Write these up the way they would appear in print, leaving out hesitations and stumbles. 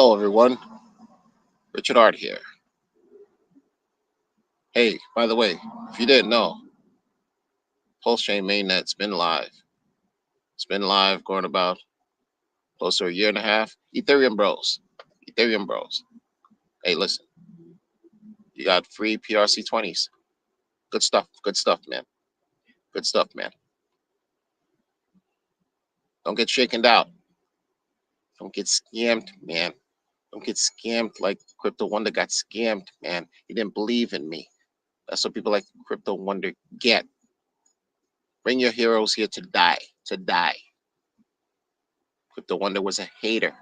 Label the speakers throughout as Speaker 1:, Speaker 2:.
Speaker 1: Hello, everyone. Richard Art here. Hey, by the way, if you didn't know, Pulse Chain Mainnet's been live. It's been live going about close to a year and a half. Ethereum Bros. Ethereum Bros. Hey, listen, you got free PRC20s. Good stuff. Good stuff, man. Good stuff, man. Don't get shaken out. Don't get scammed, man. Don't get scammed like Crypto Wonder got scammed, man. He didn't believe in me. That's what people like Crypto Wonder get. Bring your heroes here to die. To die. Crypto Wonder was a hater.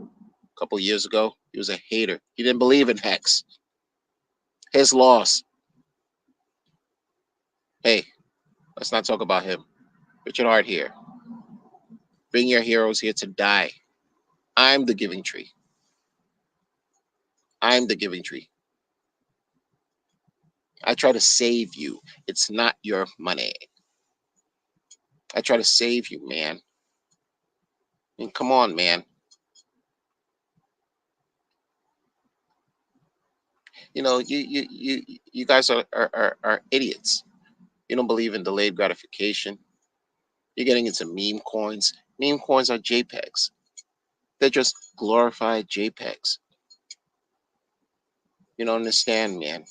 Speaker 1: A couple years ago, he was a hater. He didn't believe in Hex. His loss. Hey, let's not talk about him. Richard Hart here. Bring your heroes here to die. I'm the giving tree. I'm the giving tree. I try to save you. It's not your money. I try to save you, man. I mean, come on, man. You know, you guys are idiots. You don't believe in delayed gratification. You're getting into meme coins. Meme coins are JPEGs. They're just glorified JPEGs. You don't understand, man.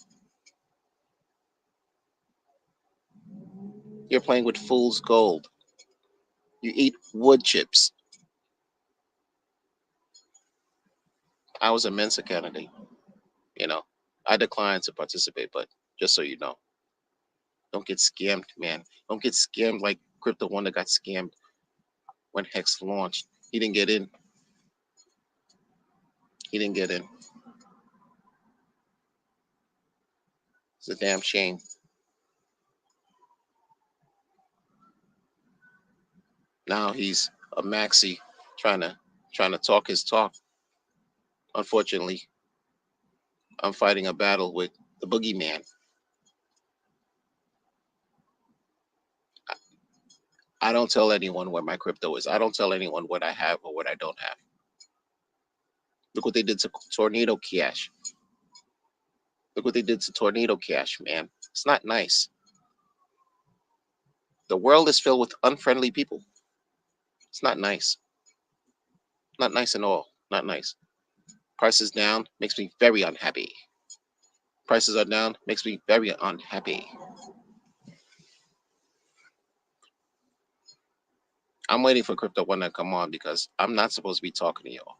Speaker 1: You're playing with fool's gold. You eat wood chips. I was a Mensa candidate. You know, I declined to participate, but just so you know, don't get scammed, man. Don't get scammed like Crypto Wonder got scammed when Hex launched. He didn't get in. He didn't get in. It's a damn shame. Now he's a maxi trying to talk his talk. Unfortunately, I'm fighting a battle with the boogeyman. I don't tell anyone where my crypto is. I don't tell anyone what I have or what I don't have. Look what they did to Tornado Cash. Look what they did to Tornado Cash, man. It's not nice. The world is filled with unfriendly people. It's not nice. Not nice at all. Not nice. Prices down makes me very unhappy. Prices are down makes me very unhappy. I'm waiting for Crypto One to come on because I'm not supposed to be talking to y'all.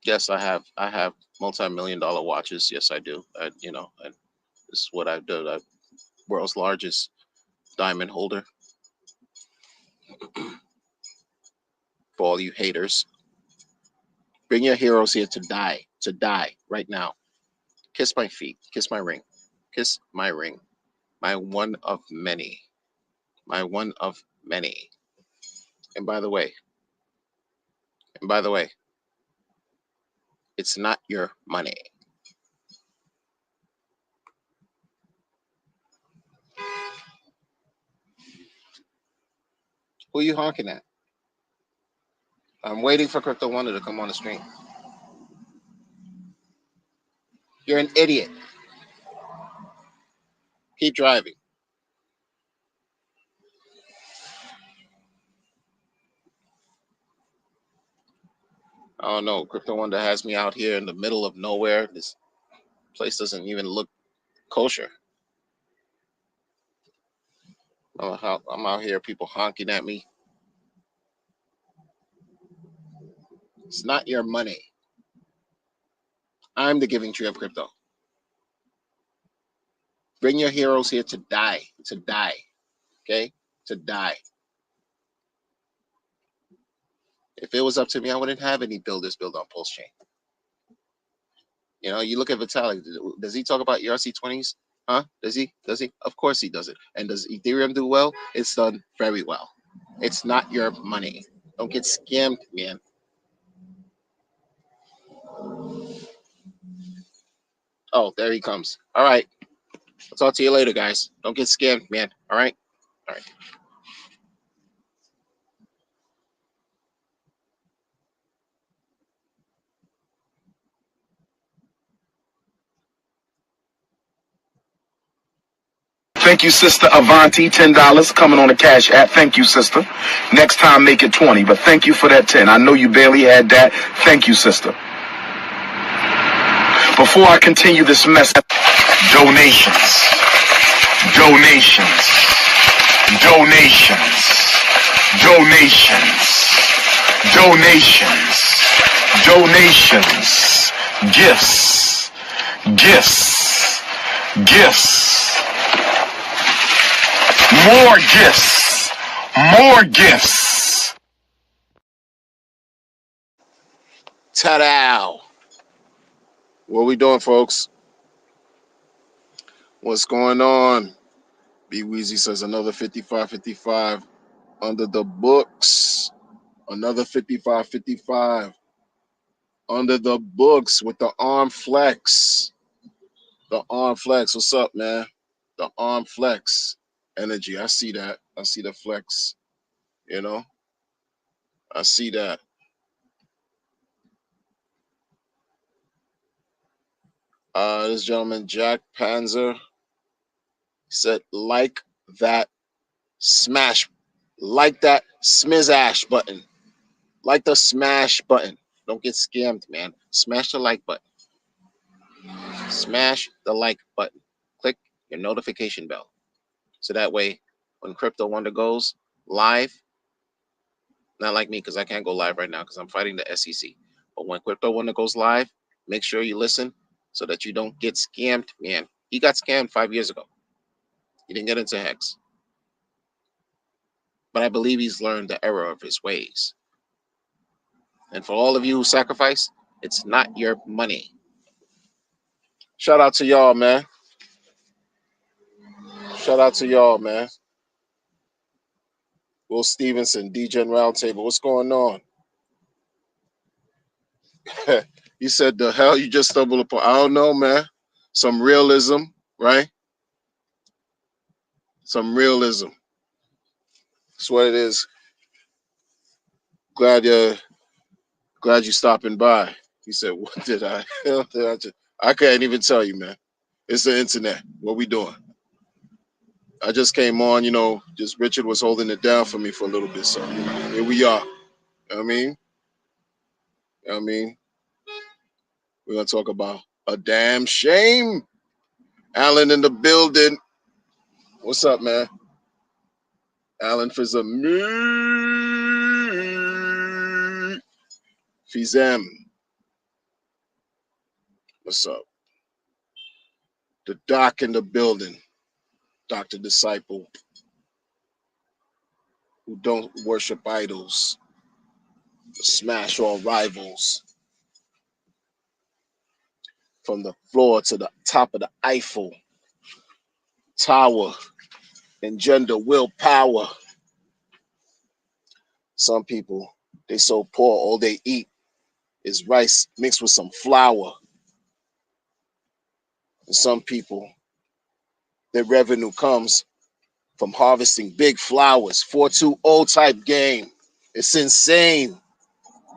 Speaker 1: Yes, I have multi-million-dollar watches. Yes, I do. This is what I've done. I'm world's largest diamond holder. For all you haters, bring your heroes here to die right now. Kiss my feet, kiss my ring, kiss my ring, my one of many, my one of many. And by the way, and by the way, it's not your money. Who are you honking at? I'm waiting for Crypto Wonder to come on the screen. You're an idiot. Keep driving. I don't know. Crypto Wonder has me out here in the middle of nowhere. This place doesn't even look kosher. I'm out here, people honking at me. It's not your money. I'm the giving tree of crypto. Bring your heroes here to die. To die. Okay? To die. If it was up to me, I wouldn't have any builders build on Pulse Chain. You know, you look at Vitalik. Does he talk about ERC20s? Huh? Does he? Does he? Of course he does it. And does Ethereum do well? It's done very well. It's not your money. Don't get scammed, man. Oh, there he comes. All right. I'll talk to you later, guys. Don't get scammed, man. All right. All right.
Speaker 2: Thank you, Sister Avanti, $10 coming on the Cash App. Thank you, sister. Next time, make it 20, but thank you for that 10. I know you barely had that. Thank you, sister. Before I continue this message, donations, donations, donations, donations, donations, donations, gifts, gifts, gifts, more gifts, more gifts.
Speaker 1: Ta-da! What we doing, folks? What's going on? B Weezy says another 55-55 under the books. Another 55-55 under the books with the arm flex. The arm flex. What's up, man? The arm flex energy. I see that. I see the flex. You know, I see that. This gentleman, Jack Panzer, said, like that smash, like that smizash button. Like the smash button. Don't get scammed, man. Smash the like button. Smash the like button. Click your notification bell. So that way, when Crypto Wonder goes live, not like me because I can't go live right now because I'm fighting the SEC. But when Crypto Wonder goes live, make sure you listen so that you don't get scammed, man. He got scammed 5 years ago. He didn't get into Hex. But I believe he's learned the error of his ways. And for all of you who sacrifice, it's not your money. Shout out to y'all, man. Shout out to y'all, man. Will Stevenson, DGen Roundtable. What's going on? You said the hell you just stumbled upon. I don't know, man. Some realism, right? Some realism. That's what it is. Glad you stopping by. He said, what did I hell did I just I can't even tell you, man. It's the internet. What we doing? I just came on, just Richard was holding it down for me for a little bit. So here we are. You know what I mean? You know what I mean? We're gonna talk about a damn shame. Alan in the building. What's up, man? Alan Fizem. Fizem. What's up? The doc in the building. Dr. Disciple. Who don't worship idols. Smash all rivals. From the floor to the top of the Eiffel Tower. Engender willpower. Some people, they so poor, all they eat is rice mixed with some flour. And some people, their revenue comes from harvesting big flowers. 420 type game. It's insane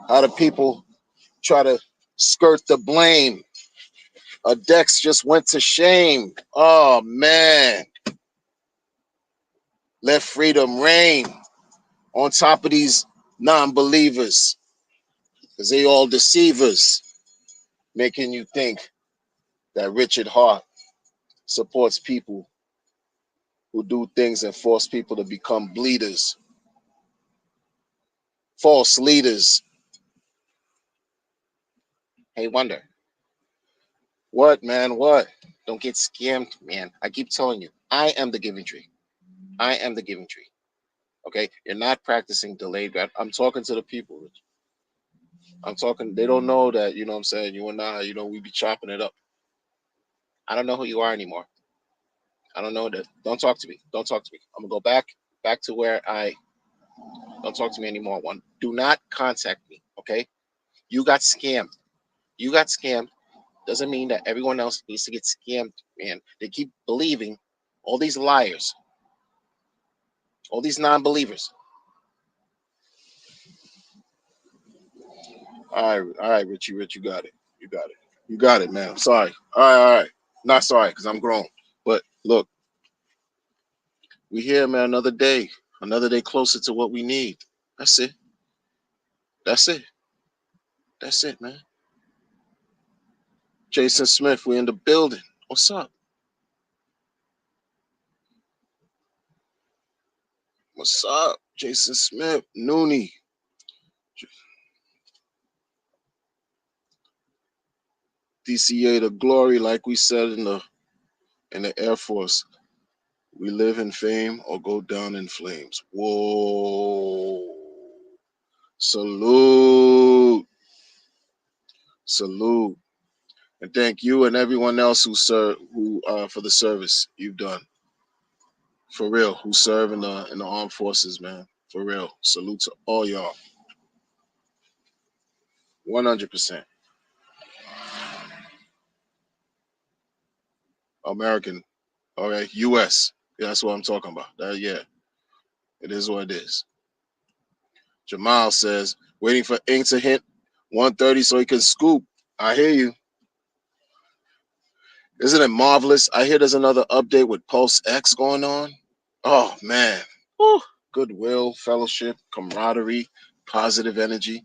Speaker 1: how the people try to skirt the blame. A Dex just went to shame. Oh, man. Let freedom reign on top of these non-believers because they all deceivers, making you think that Richard Hart supports people who do things and force people to become bleeders, false leaders. Hey, Wonder. What, man? What? Don't get scammed, man. I keep telling you, I am the giving tree. I am the giving tree. Okay? You're not practicing delayed grat. I'm talking to the people, Rich. I'm talking, they don't know that, you know what I'm saying? You and I, we be chopping it up. I don't know who you are anymore. I don't know that. Don't talk to me. Don't talk to me. I'm gonna go back to where don't talk to me anymore. One. Do not contact me. Okay? You got scammed. You got scammed. Doesn't mean that everyone else needs to get scammed, man. They keep believing all these liars, all these non-believers. All right, Rich, you got it. You got it, man. I'm sorry. All right. Not sorry, because I'm grown. But look, We here, man. Another day closer to what we need. That's it. That's it. That's it, man. Jason Smith, we in the building. What's up? What's up? Jason Smith, Noonie. DCA the glory, like we said in the Air Force. We live in fame or go down in flames. Whoa. Salute. Salute. And thank you and everyone else who serve for the service you've done. For real, who serve in the armed forces, man. For real. Salute to all y'all. 100%. American. All right. US. Yeah, that's what I'm talking about. Yeah. It is what it is. Jamal says, waiting for Ink to hit 130 so he can scoop. I hear you. Isn't it marvelous? I hear there's another update with Pulse X going on. Oh, man. Woo. Goodwill, fellowship, camaraderie, positive energy.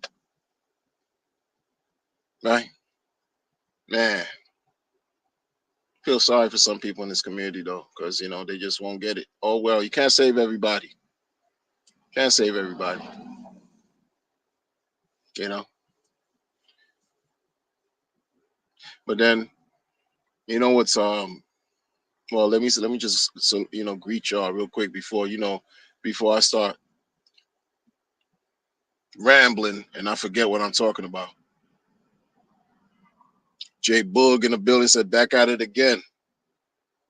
Speaker 1: Right? Man. Feel sorry for some people in this community, though, because, they just won't get it. Oh, well, you can't save everybody. Can't save everybody. But then, what's well, let me just greet y'all real quick before I start rambling and I forget what I'm talking about. Jay Boog in the building said, back at it again.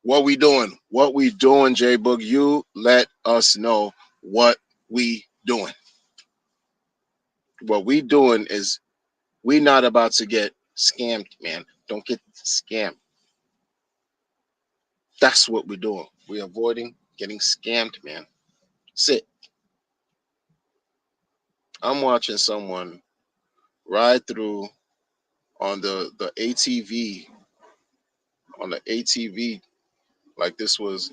Speaker 1: What we doing? What we doing, Jay Boog? You let us know what we doing. What we doing is we not about to get scammed, man. Don't get scammed. That's what we're doing. We're avoiding getting scammed, man. Sit. I'm watching someone ride through on the ATV, like this was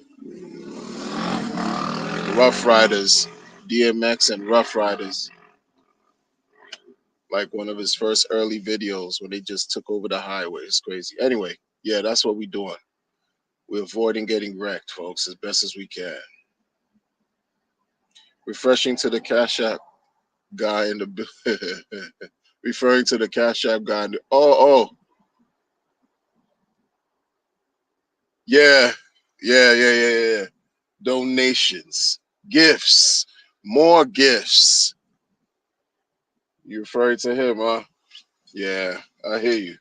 Speaker 1: Rough Riders, DMX and Rough Riders, like one of his first early videos when they just took over the highway. It's crazy. Anyway, yeah, that's what we're doing. We're avoiding getting wrecked, folks, as best as we can. Refreshing to the Cash App guy in the referring to the Cash App guy. Oh, yeah. Donations, gifts, more gifts. You referring to him, huh? Yeah, I hear you.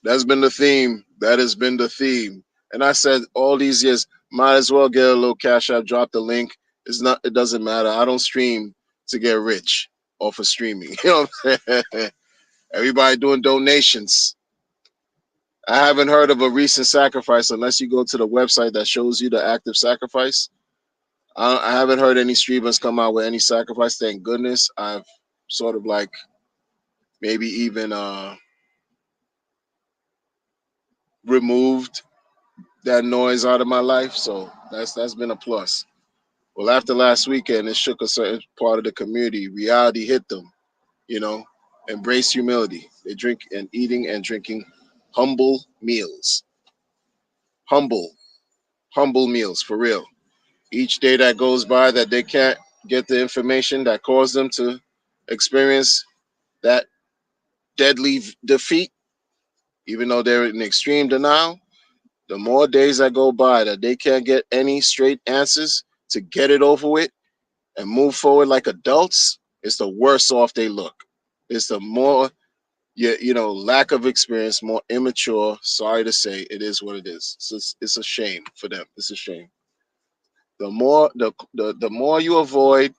Speaker 1: That's been the theme. That has been the theme. And I said all these years, might as well get a little Cash App, drop the link. It doesn't matter. I don't stream to get rich off of streaming. You know what I'm saying? Everybody doing donations. I haven't heard of a recent sacrifice unless you go to the website that shows you the active sacrifice. I haven't heard any streamers come out with any sacrifice. Thank goodness. I've sort of like maybe even removed that noise out of my life. So that's been a plus. Well, after last weekend, it shook a certain part of the community. Reality hit them, Embrace humility. They drink and eating and drinking humble meals. Humble meals for real. Each day that goes by that they can't get the information that caused them to experience that deadly defeat, even though they're in extreme denial, the more days that go by that they can't get any straight answers to get it over with and move forward like adults, it's the worse off they look. It's the more, lack of experience, more immature. Sorry to say, it is what it is. It's a shame for them. It's a shame. The more you avoid,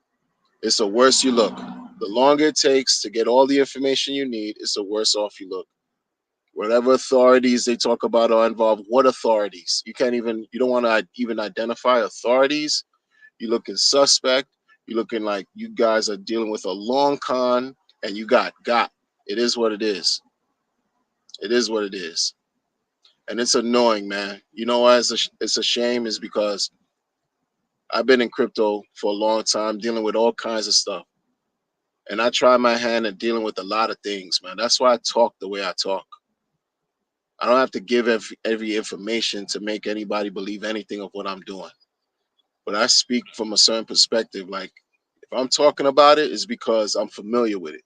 Speaker 1: it's the worse you look. The longer it takes to get all the information you need, it's the worse off you look. Whatever authorities they talk about are involved, what authorities? You don't want to even identify authorities. You're looking suspect. You're looking like you guys are dealing with a long con and you got. It is what it is. It is what it is. And it's annoying, man. You know why it's a shame is because I've been in crypto for a long time, dealing with all kinds of stuff, and I try my hand at dealing with a lot of things, man. That's why I talk the way I talk. I don't have to give every information to make anybody believe anything of what I'm doing. But I speak from a certain perspective. Like if I'm talking about it, it's because I'm familiar with it.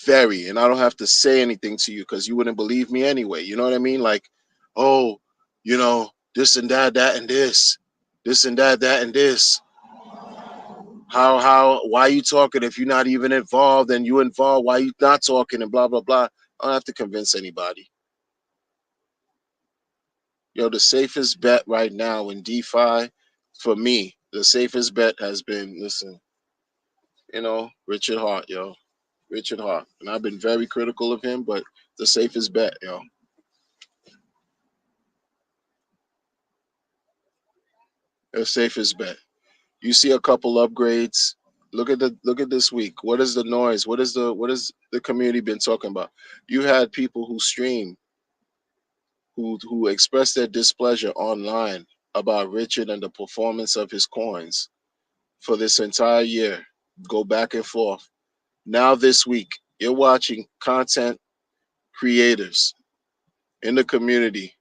Speaker 1: Very, and I don't have to say anything to you because you wouldn't believe me anyway. You know what I mean? Like, oh, this and that, that and this and that, that and this. Why you talking if you're not even involved and you involved? Why you not talking and blah blah blah? I don't have to convince anybody. The safest bet right now in DeFi, for me, the safest bet has been, listen, Richard Hart, Richard Hart. And I've been very critical of him, but the safest bet, the safest bet. You see a couple upgrades. Look at this week. What is the noise? What is the community been talking about? You had people who stream who expressed their displeasure online about Richard and the performance of his coins for this entire year. Go back and forth. Now this week, you're watching content creators in the community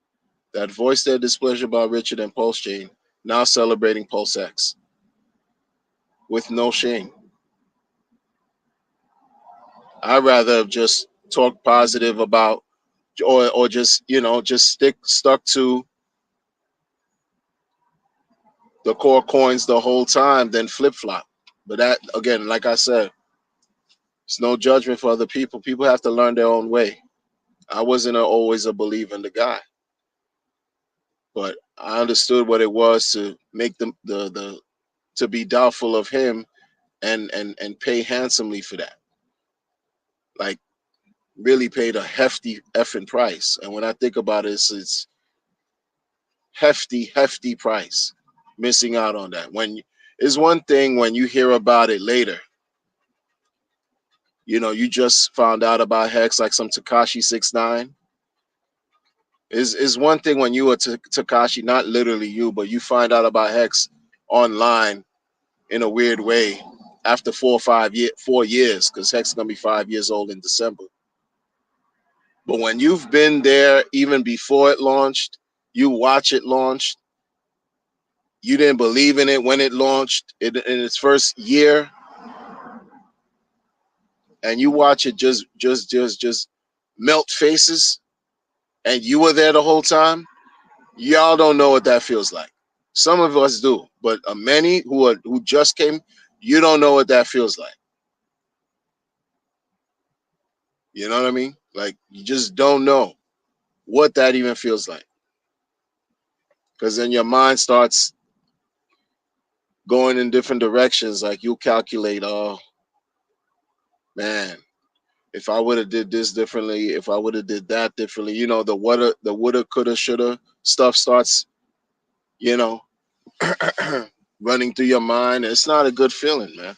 Speaker 1: that voiced their displeasure about Richard and Pulse Chain now celebrating Pulse X with no shame. I'd rather have just talk positive about or just just stuck to the core coins the whole time than flip flop. But that again, like I said, it's no judgment for other people. People have to learn their own way. I wasn't always a believer in the guy, but I understood what it was to make the to be doubtful of him and pay handsomely for that. Like really paid a hefty effing price. And when I think about it, it's hefty price. Missing out on that. When is one thing when you hear about it later. You just found out about Hex like some Takashi 69. Is one thing when you are Takashi, not literally you, but you find out about Hex online in a weird way after 4 years, because Hex is gonna be 5 years old in December. But when you've been there even before it launched, you watch it launch, you didn't believe in it when it launched in its first year, and you watch it just melt faces, and you were there the whole time. Y'all don't know what that feels like. Some of us do, but many who just came, you don't know what that feels like. You know what I mean? Like you just don't know what that even feels like, because then your mind starts going in different directions. Like you calculate, oh man, if I would have did this differently, if I would have did that differently, the woulda, coulda, shoulda stuff starts, you know, running through your mind. It's not a good feeling, man.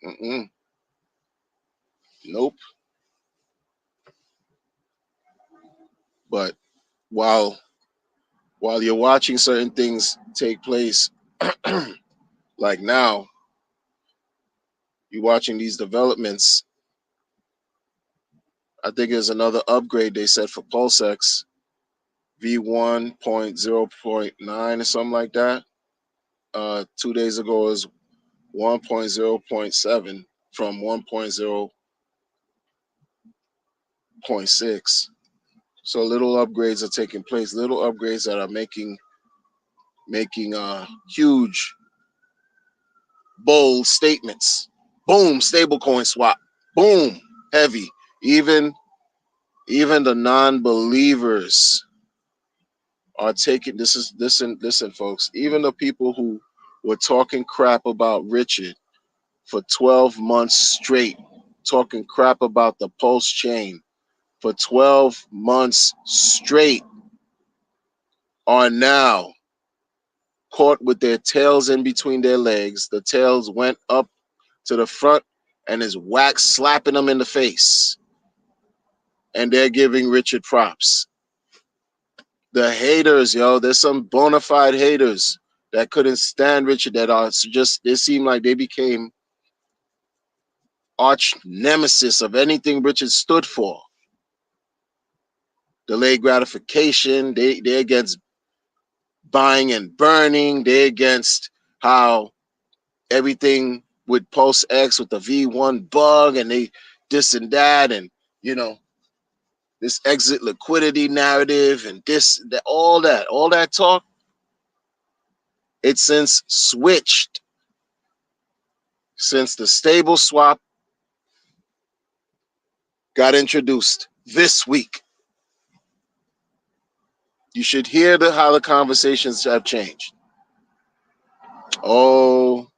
Speaker 1: Mm-mm. Nope. But while you're watching certain things take place, like now, you're watching these developments. I think there's another upgrade they said for PulseX V1.0.9 or something like that. 2 days ago is 1.0.7 from 1.0.6. So little upgrades are taking place. Little upgrades that are making huge, bold statements. Boom, stablecoin swap. Boom, heavy. Even the non-believers are taking this is listen folks. Even the people who were talking crap about Richard for 12 months straight, talking crap about the Pulse chain for 12 months straight, are now caught with their tails in between their legs. The tails went up to the front and is wax slapping them in the face. and they're giving Richard props. The haters, yo, there's some bona fide haters that couldn't stand Richard, that are just, they seem like they became arch nemesis of anything Richard stood for. Delayed gratification, they're against buying and burning, they're against how everything with Pulse X with the V1 bug, and they this and that, and you know, this exit liquidity narrative, and this, that, all that talk, it's since switched since the stable swap got introduced this week. You should hear how the conversations have changed. Oh,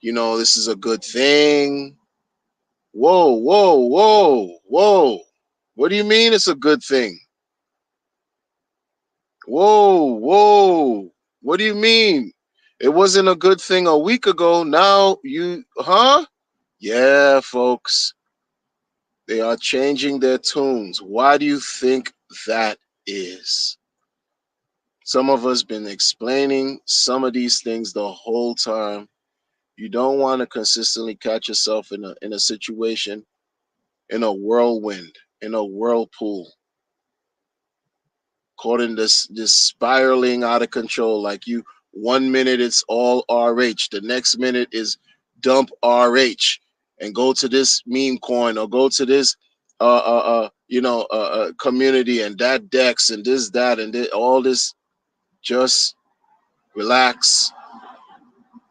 Speaker 1: you know, this is a good thing. Whoa, whoa, whoa, whoa. What do you mean it's a good thing? Whoa, whoa. What do you mean? It wasn't a good thing a week ago. Now huh? Yeah, folks. They are changing their tunes. Why do you think that is? Some of us been explaining some of these things the whole time. You don't want to consistently catch yourself in a situation, in a whirlwind, in a whirlpool, caught in this spiraling out of control. Like, you, 1 minute it's all RH, the next minute is dump RH, and go to this meme coin, or go to this community, and that DEX, and this, that, and this, all this. Just relax,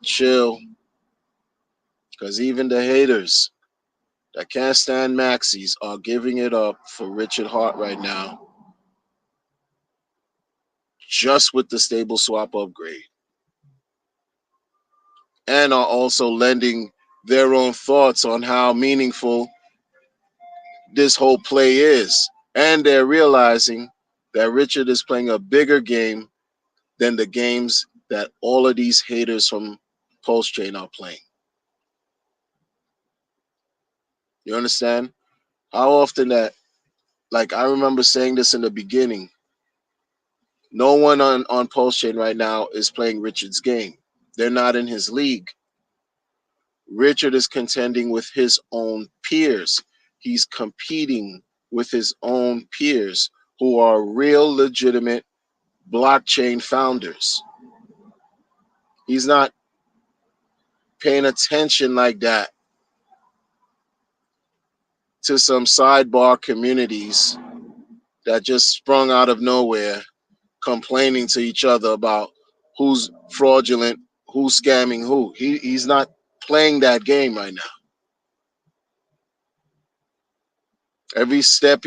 Speaker 1: chill, because even the haters that can't stand maxis are giving it up for Richard Hart right now, just with the stable swap upgrade, and are also lending their own thoughts on how meaningful this whole play is. And they're realizing that Richard is playing a bigger game than the games that all of these haters from Pulse Chain are playing. You understand? How often that, like, I remember saying this in the beginning, no one on Pulse Chain right now is playing Richard's game. They're not in his league. Richard is contending with his own peers. He's competing with his own peers who are real legitimate blockchain founders. He's not paying attention like that to some sidebar communities that just sprung out of nowhere, complaining to each other about who's fraudulent, who's scamming who. He's not playing that game right now. Every step,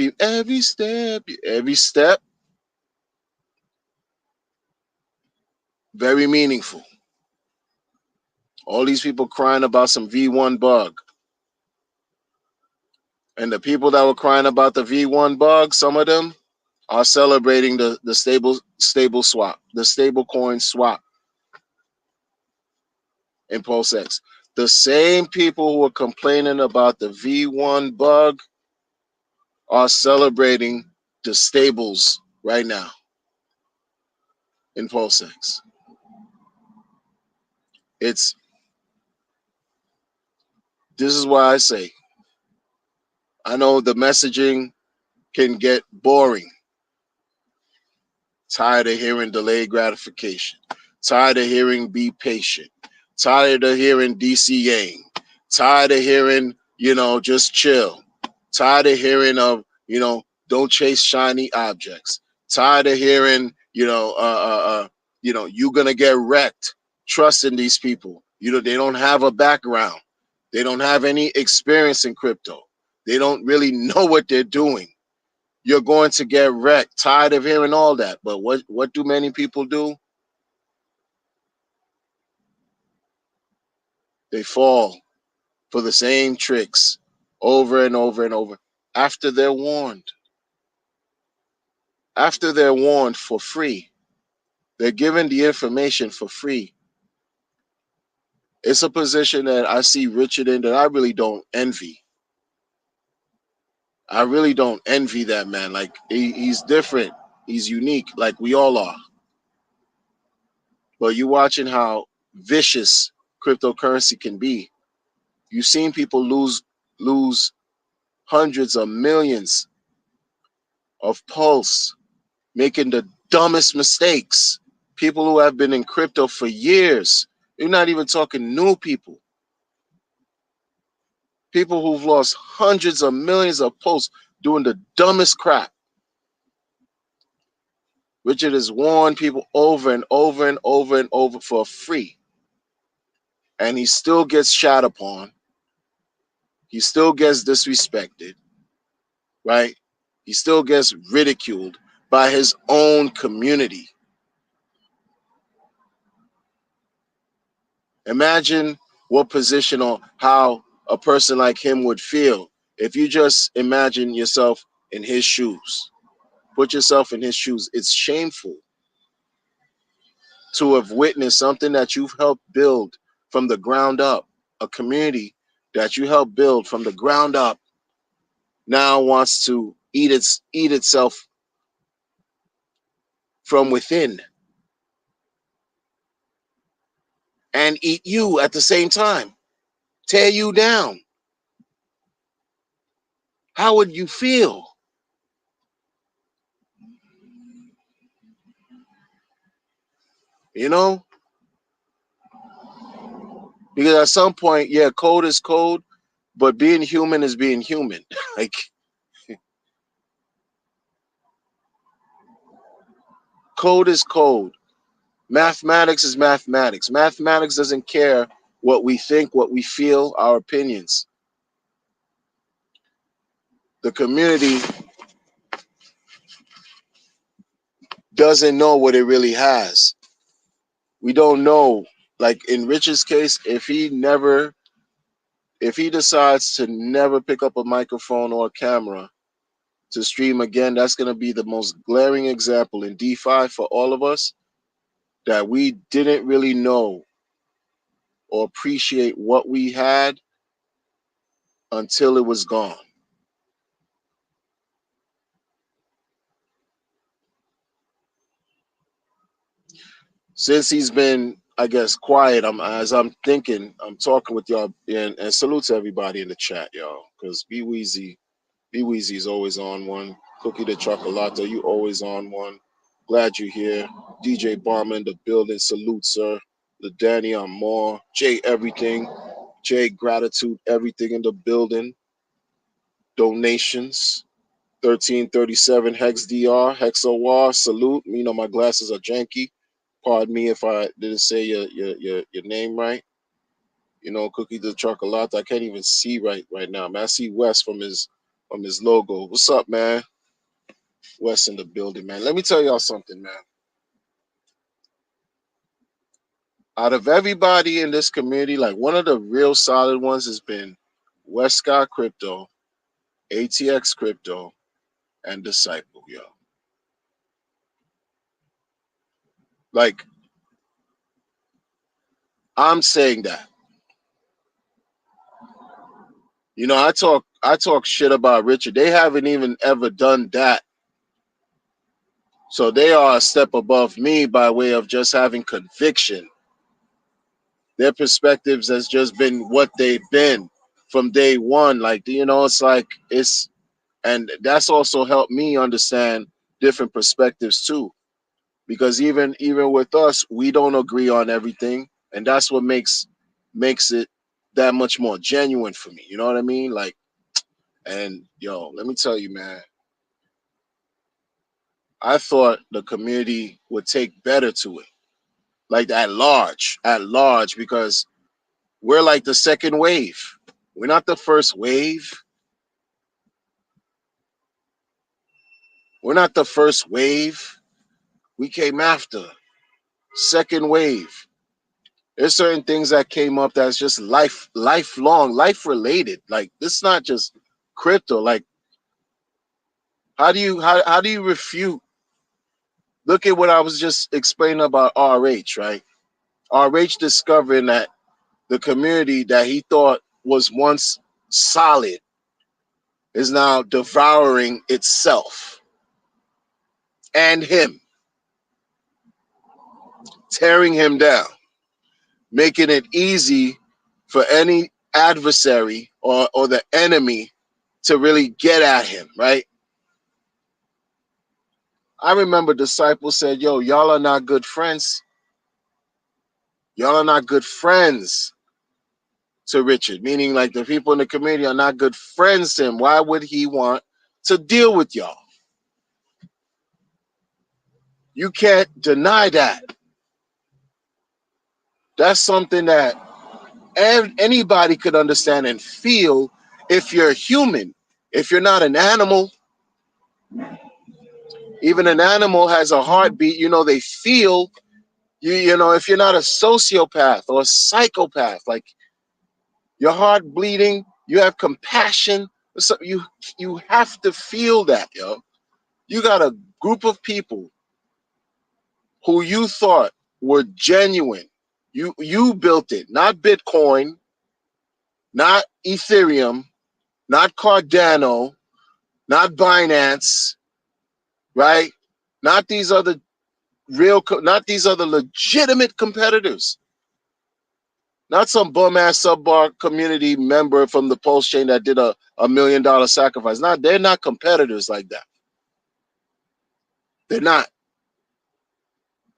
Speaker 1: very meaningful. All these people crying about some V1 bug. And the people that were crying about the V1 bug, some of them are celebrating the stable swap, the stable coin swap in PulseX. The same people who are complaining about the V1 bug are celebrating the stables right now in PulseX. This is why I say, I know the messaging can get boring. Tired of hearing delayed gratification. Tired of hearing be patient. Tired of hearing DCAing. Tired of hearing, just chill. Tired of hearing of, don't chase shiny objects. Tired of hearing, you're gonna get wrecked. Trusting these people. They don't have a background. They don't have any experience in crypto. They don't really know what they're doing. You're going to get wrecked. Tired of hearing all that. But what do many people do? They fall for the same tricks over and over and over after they're warned. After they're warned for free. They're given the information for free. It's a position that I see Richard in that I really don't envy. I really don't envy that man. Like he's different. He's unique, like we all are. But you watching how vicious cryptocurrency can be. You've seen people lose hundreds of millions of pulse, making the dumbest mistakes. People who have been in crypto for years. You're not even talking new people. People who've lost hundreds of millions of pulse doing the dumbest crap. Richard has warned people over and over and over and over for free. And he still gets shot upon. He still gets disrespected, right? He still gets ridiculed by his own community. Imagine what position or how a person like him would feel if you just imagine yourself in his shoes. Put yourself in his shoes. It's shameful to have witnessed something that you've helped build from the ground up, a community that you helped build from the ground up, now wants to eat itself from within and eat you at the same time, tear you down. How would you feel? You know? Because at some point, yeah, code is code, but being human is being human. Like, code is code. Mathematics is mathematics. Mathematics doesn't care what we think, what we feel, our opinions. The community doesn't know what it really has. We don't know. Like in Rich's case, if he decides to never pick up a microphone or a camera to stream again, that's going to be the most glaring example in DeFi for all of us that we didn't really know or appreciate what we had until it was gone. Since he's been, I guess, quiet, as I'm thinking, I'm talking with y'all, and salute to everybody in the chat, y'all, because B Weezy is always on one. Cookie the Chocolata, you always on one. Glad you're here. DJ Barmer in the building, salute, sir. The Danny on more. Jay Everything, Jay Gratitude, everything in the building. Donations. 1337 Hex DR, Hex OR, salute. You know my glasses are janky. Pardon me if I didn't say your name right. You know, Cookie the Chocolate. I can't even see right now. Man, I see Wes from his logo. What's up, man? Wes in the building, man. Let me tell y'all something, man. Out of everybody in this community, like one of the real solid ones has been Westcott Crypto, ATX Crypto, and Disciple, yo. Like, I'm saying that. You know, I talk shit about Richard. They haven't even ever done that. So they are a step above me by way of just having conviction. Their perspectives has just been what they've been from day one. Like, you know, it's like and that's also helped me understand different perspectives too. Because even with us, we don't agree on everything. And that's what makes it that much more genuine for me. You know what I mean? Like, and yo, let me tell you, man, I thought the community would take better to it, like at large, because we're like the second wave. We're not the first wave. We're not the first wave. We came after. Second wave. There's certain things that came up that's just lifelong, life related. Like this is not just crypto. Like how do you refute? Look at what I was just explaining about RH, right? RH discovering that the community that he thought was once solid is now devouring itself and him, tearing him down, making it easy for any adversary or the enemy to really get at him, right? I remember disciples said, yo, y'all are not good friends. Y'all are not good friends to Richard, meaning like the people in the community are not good friends to him. Why would he want to deal with y'all? You can't deny that. That's something that anybody could understand and feel if you're human. If you're not an animal, even an animal has a heartbeat, you know, they feel. You know, if you're not a sociopath or a psychopath, like your heart bleeding, you have compassion. So you have to feel that, yo. You got a group of people who you thought were genuine. You built it, not Bitcoin, not Ethereum, not Cardano, not Binance, right? Not these other not these other legitimate competitors. Not some bum ass subbar community member from the Pulse chain that did a $1 million sacrifice. They're not competitors like that. They're not.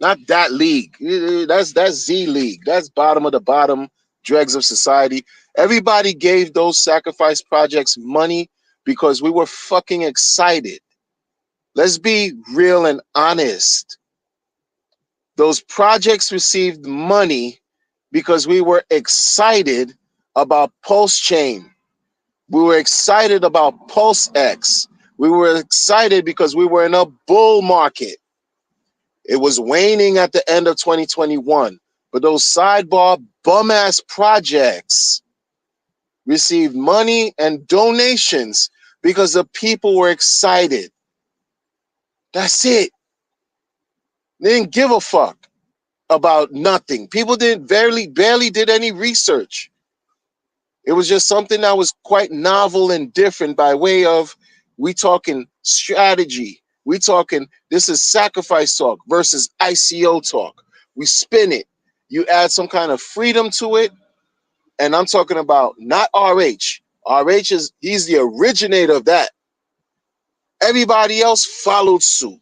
Speaker 1: Not that league. That's Z League. That's bottom of the bottom, dregs of society. Everybody gave those sacrifice projects money because we were fucking excited. Let's be real and honest. Those projects received money because we were excited about Pulse Chain. We were excited about Pulse X. We were excited because we were in a bull market. It was waning at the end of 2021, but those sidebar bum-ass projects received money and donations because the people were excited. That's it. They didn't give a fuck about nothing. People barely did any research. It was just something that was quite novel and different by way of, we talking strategy. We talking, this is sacrifice talk versus ICO talk. We spin it. You add some kind of freedom to it. And I'm talking about not RH. RH he's the originator of that. Everybody else followed suit.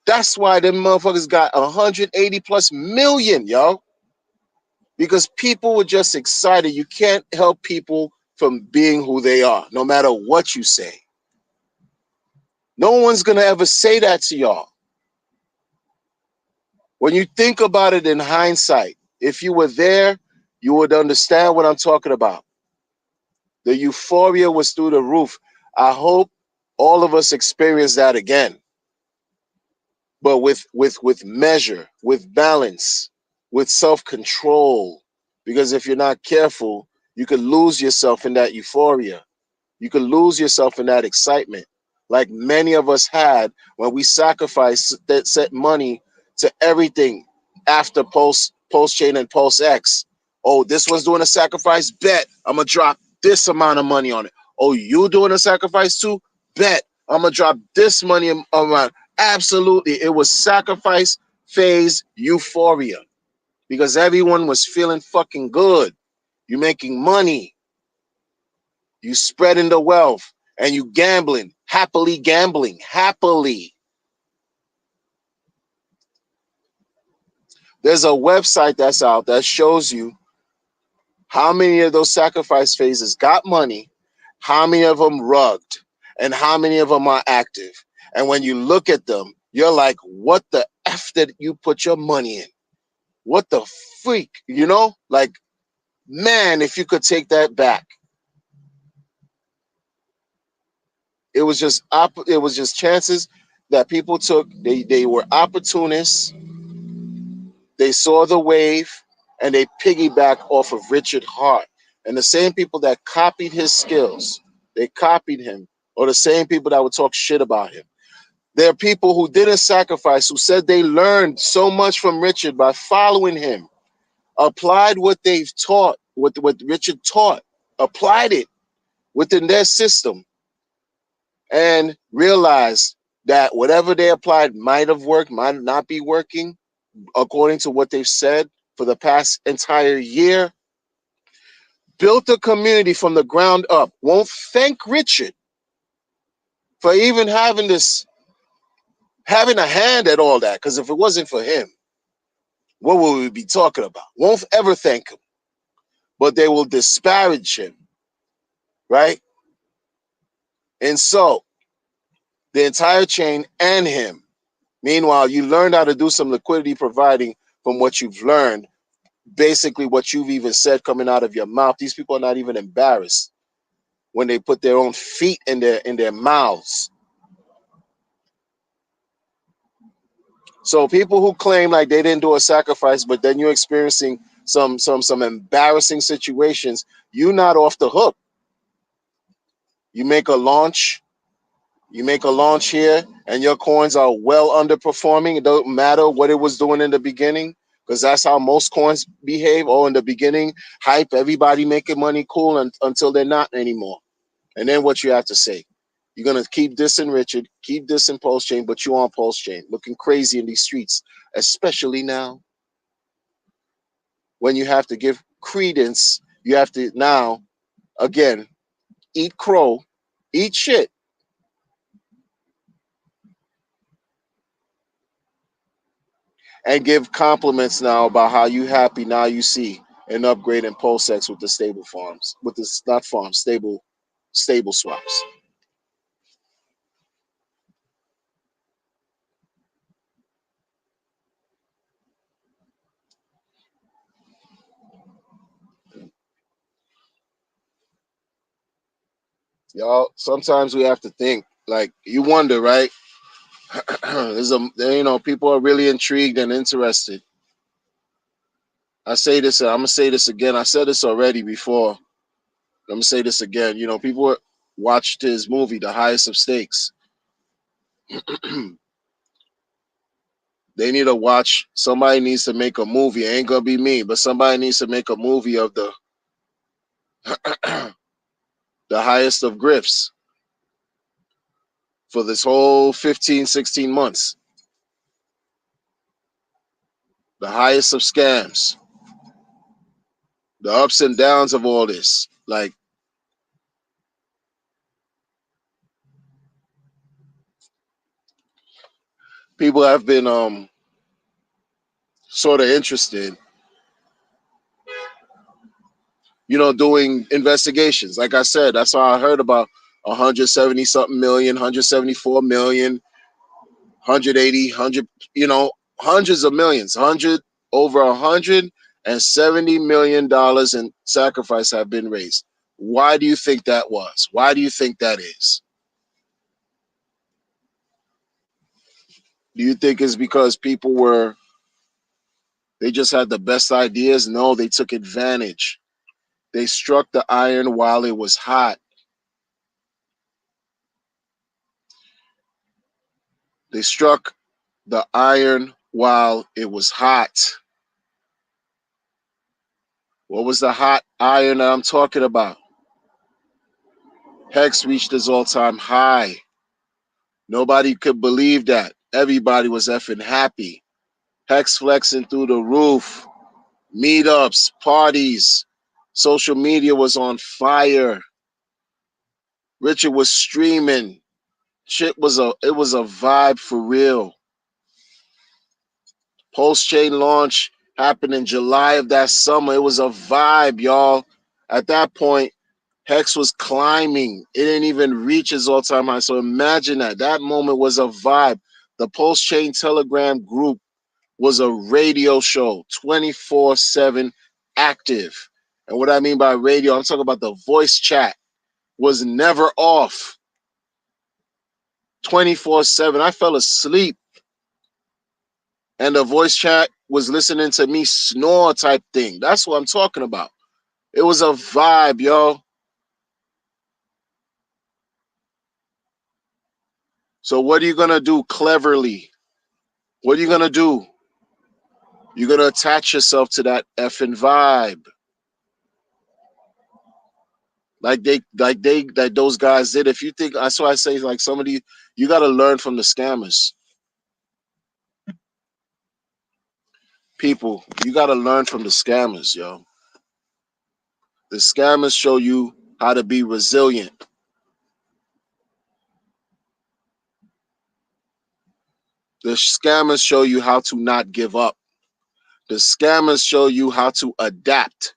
Speaker 1: That's why them motherfuckers got 180 plus million, yo. Because people were just excited. You can't help people from being who they are, no matter what you say. No one's going to ever say that to y'all. When you think about it in hindsight, if you were there, you would understand what I'm talking about. The euphoria was through the roof. I hope all of us experience that again. But with measure, with balance, with self-control. Because if you're not careful, you could lose yourself in that euphoria. You could lose yourself in that excitement, like many of us had when we sacrificed that set money to everything after Pulse Chain and Pulse X. Oh, this one's doing a sacrifice? Bet I'm gonna drop this amount of money on it. Oh, you doing a sacrifice too? Bet I'm gonna drop this money amount. Absolutely, it was sacrifice phase euphoria because everyone was feeling fucking good. You making money. You spreading the wealth and you gambling, happily gambling, happily. There's a website that's out that shows you how many of those sacrifice phases got money, how many of them rugged, and how many of them are active. And when you look at them, you're like, what the F did you put your money in? What the freak, you know? Like, man, if you could take that back. It was just chances that people took. They were opportunists. They saw the wave and they piggyback off of Richard Hart. And the same people that copied his skills, they copied him, or the same people that would talk shit about him. There are people who didn't sacrifice, who said they learned so much from Richard by following him, applied what they've taught, what Richard taught, applied it, within their system and realize that whatever they applied might have worked, might not be working according to what they've said for the past entire year. Built a community from the ground up. Won't thank Richard for even having a hand at all that. Because if it wasn't for him, what would we be talking about? Won't ever thank him, but they will disparage him, right? And so the entire chain and him. Meanwhile, you learned how to do some liquidity providing from what you've learned, basically what you've even said coming out of your mouth. These people are not even embarrassed when they put their own feet in their mouths. So people who claim like they didn't do a sacrifice, but then you're experiencing some embarrassing situations, you're not off the hook. You make a launch here, and your coins are well underperforming. It don't matter what it was doing in the beginning, because that's how most coins behave. Oh, in the beginning, hype, everybody making money, cool, until they're not anymore. And then what you have to say? You're gonna keep dissing Richard, keep dissing Pulse Chain, but you on Pulse Chain, looking crazy in these streets, especially now when you have to give credence. You have to now again eat crow, eat shit, and give compliments now about how you happy now you see an upgrade in PulseX with the stable farms, with the not farms, stable swaps. Y'all, sometimes we have to think, like, you wonder, right? People are really intrigued and interested. I say this, I'm gonna say this again. I said this already before. I'm gonna say this again. People watched his movie, The Highest of Stakes. They need to watch. Somebody needs to make a movie. It ain't gonna be me, but somebody needs to make a movie of the the highest of grifts for this whole 15, 16 months. The highest of scams. The ups and downs of all this. Like, people have been sort of interested, doing investigations. Like I said, that's how I heard about 170 something million, 174 million, 180, 100, hundreds of millions, over $170 million in sacrifice have been raised. Why do you think that was? Why do you think that is? Do you think it's because they just had the best ideas? No, they took advantage. They struck the iron while it was hot. They struck the iron while it was hot. What was the hot iron that I'm talking about? Hex reached his all-time high. Nobody could believe that. Everybody was effing happy. Hex flexing through the roof. Meetups, parties. Social media was on fire. Richard was streaming. It was a vibe for real. Pulse Chain launch happened in July of that summer. It was a vibe, y'all. At that point, Hex was climbing. It didn't even reach his all-time high. So imagine that. That moment was a vibe. The Pulse Chain Telegram group was a radio show, 24/7 active. And what I mean by radio, I'm talking about the voice chat was never off. 24/7. I fell asleep, and the voice chat was listening to me snore type thing. That's what I'm talking about. It was a vibe, yo. So what are you going to do cleverly? What are you going to do? You're going to attach yourself to that effing vibe. like those guys did. If you think, that's why I say, like, somebody, you got to learn from the scammers. People, you got to learn from the scammers, yo. The scammers show you how to be resilient. The scammers show you how to not give up. The scammers show you how to adapt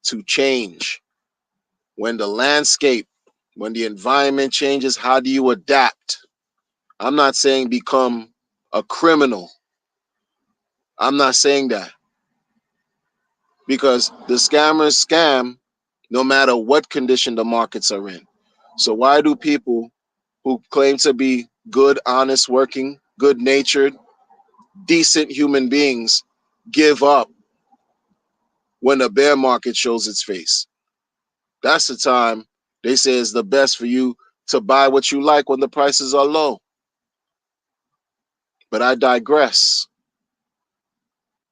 Speaker 1: to change. When the landscape, when the environment changes, how do you adapt? I'm not saying become a criminal. I'm not saying that, because the scammers scam no matter what condition the markets are in. So why do people who claim to be good, honest, working, good natured, decent human beings give up when the bear market shows its face? That's the time they say it's the best for you to buy what you like when the prices are low. But I digress.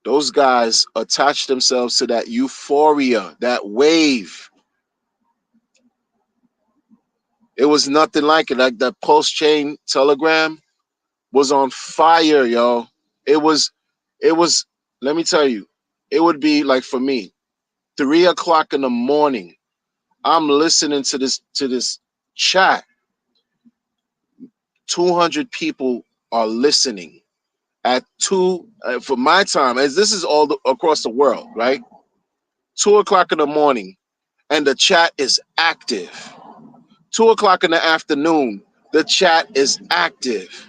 Speaker 1: Those guys attach themselves to that euphoria, that wave. It was nothing like it. Like that Pulse Chain Telegram was on fire, yo. It was, let me tell you, it would be like, for me, 3 o'clock in the morning, I'm listening to this chat. 200 people are listening at for my time, as this is across the world, right? 2 o'clock in the morning, and the chat is active. 2 o'clock in the afternoon, the chat is active.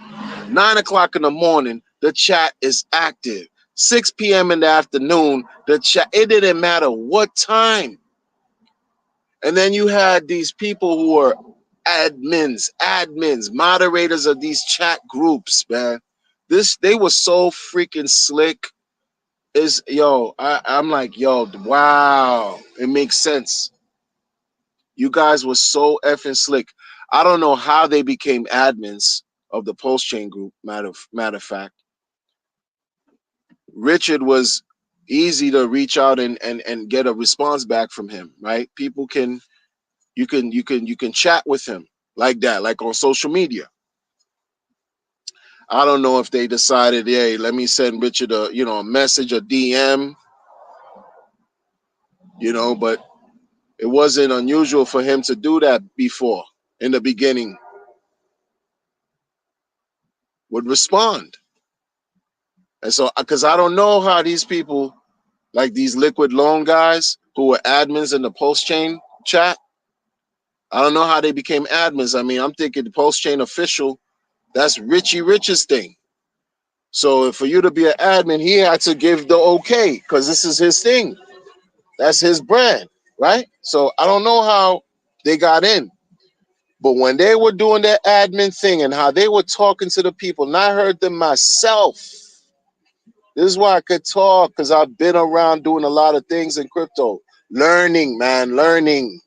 Speaker 1: 9 o'clock in the morning, the chat is active. 6 p.m. in the afternoon, the chat, it didn't matter what time. And then you had these people who were admins, moderators of these chat groups, man. They were so freaking slick. I'm like, yo, wow, it makes sense. You guys were so effing slick. I don't know how they became admins of the Pulse Chain group. Matter of fact, Richard was easy to reach out and get a response back from him, right? People can you can chat with him like that, like on social media. I don't know if they decided, hey, let me send Richard a message, a DM, but it wasn't unusual for him to do that before. In the beginning, would respond. And so, because I don't know how these people, like these liquid loan guys who were admins in the Pulse Chain chat, I don't know how they became admins. I mean, I'm thinking the Pulse Chain official, that's Richie Rich's thing. So for you to be an admin, he had to give the okay, because this is his thing. That's his brand, right? So I don't know how they got in. But when they were doing their admin thing and how they were talking to the people, and I heard them myself. This is why I could talk, because I've been around doing a lot of things in crypto. Learning, man, learning.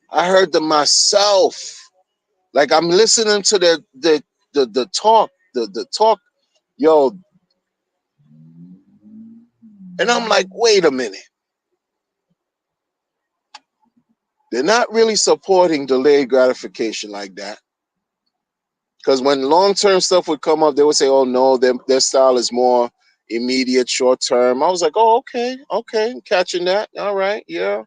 Speaker 1: I heard them myself. Like, I'm listening to the talk, the talk, yo. And I'm like, wait a minute. They're not really supporting delayed gratification like that. Because when long-term stuff would come up, they would say, oh, no, their style is more immediate, short-term. I was like, oh, okay, I'm catching that. All right, yeah.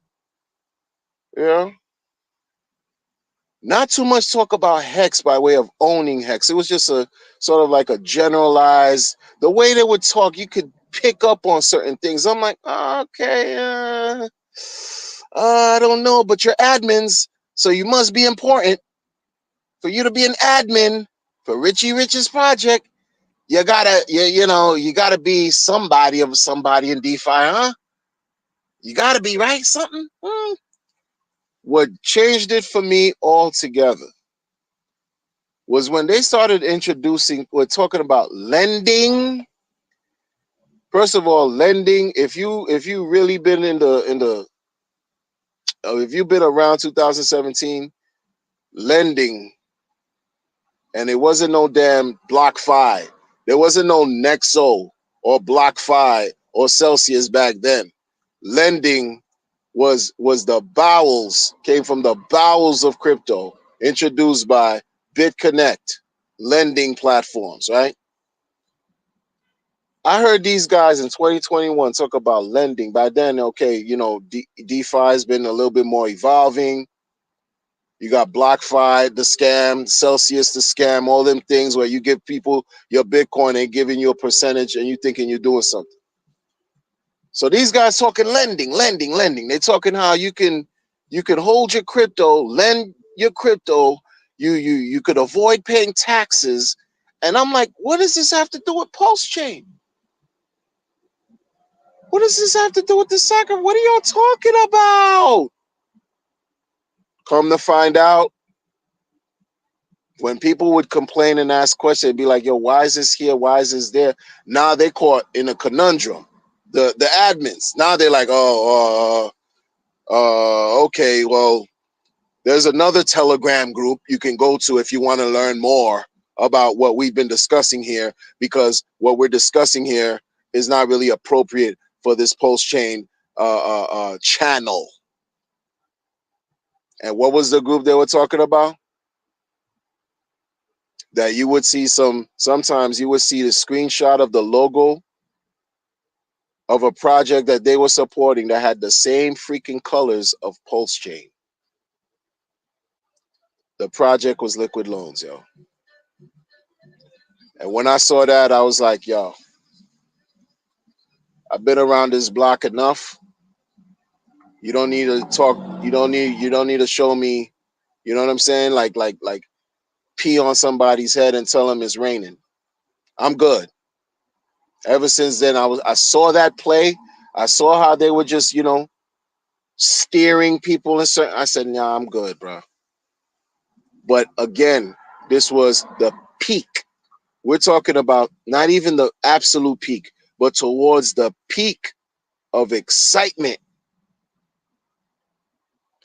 Speaker 1: Not too much talk about Hex by way of owning Hex. It was just a sort of like a generalized, the way they would talk, you could pick up on certain things. I'm like, oh, okay, I don't know, but you're admins, so you must be important. For you to be an admin for Richie Rich's project, you gotta be somebody of somebody in DeFi, huh? You gotta be, right? Something. What changed it for me altogether was when they started we're talking about lending. First of all, lending, if you really been if you've been around 2017, lending, and it wasn't no damn BlockFi. There wasn't no Nexo or BlockFi or Celsius back then. Lending
Speaker 3: was the bowels, came from the bowels of crypto, introduced by BitConnect lending platforms, right? I heard these guys in 2021 talk about lending. By then, okay, you know, DeFi has been a little bit more evolving. You got BlockFi, the scam, Celsius, the scam, all them things where you give people your Bitcoin and giving you a percentage and you thinking you're doing something. So these guys talking lending. They're talking how you can hold your crypto, lend your crypto, you could avoid paying taxes. And I'm like, what does this have to do with Pulse Chain? What does this have to do with the sacrament? What are y'all talking about? Come to find out, when people would complain and ask questions, it'd be like, yo, why is this here? Why is this there? Now they caught in a conundrum. The admins. Now they're like, okay, well, there's another Telegram group you can go to if you want to learn more about what we've been discussing here, because what we're discussing here is not really appropriate for this Pulse Chain channel. And what was the group they were talking about? That you would see sometimes you would see the screenshot of the logo of a project that they were supporting that had the same freaking colors of Pulse Chain. The project was Liquid Loans, yo. And when I saw that, I was like, yo, I've been around this block enough. You don't need to talk, you don't need to show me, you know what I'm saying? Like pee on somebody's head and tell them it's raining. I'm good. Ever since then, I saw that play. I saw how they were just, steering people in certain. I said, nah, I'm good, bro. But again, this was the peak. We're talking about not even the absolute peak, but towards the peak of excitement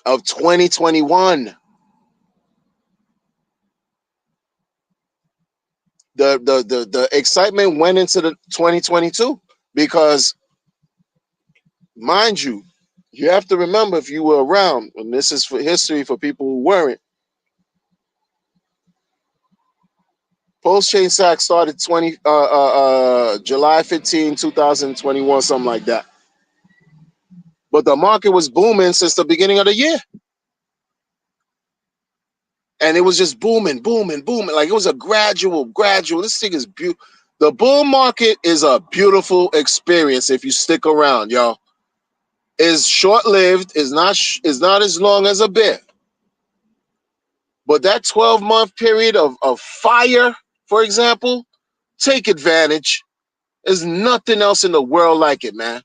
Speaker 3: of 2021. The excitement went into the 2022 because, mind you, you have to remember, if you were around, and this is for history for people who weren't, Pulse Chain Sack started July 15, 2021, something like that. But the market was booming since the beginning of the year. And it was just booming. Like it was a gradual. This thing is beautiful. The bull market is a beautiful experience if you stick around, y'all. It's short-lived. It's not as long as a bear. But that 12-month period of fire, for example, take advantage. There's nothing else in the world like it, man.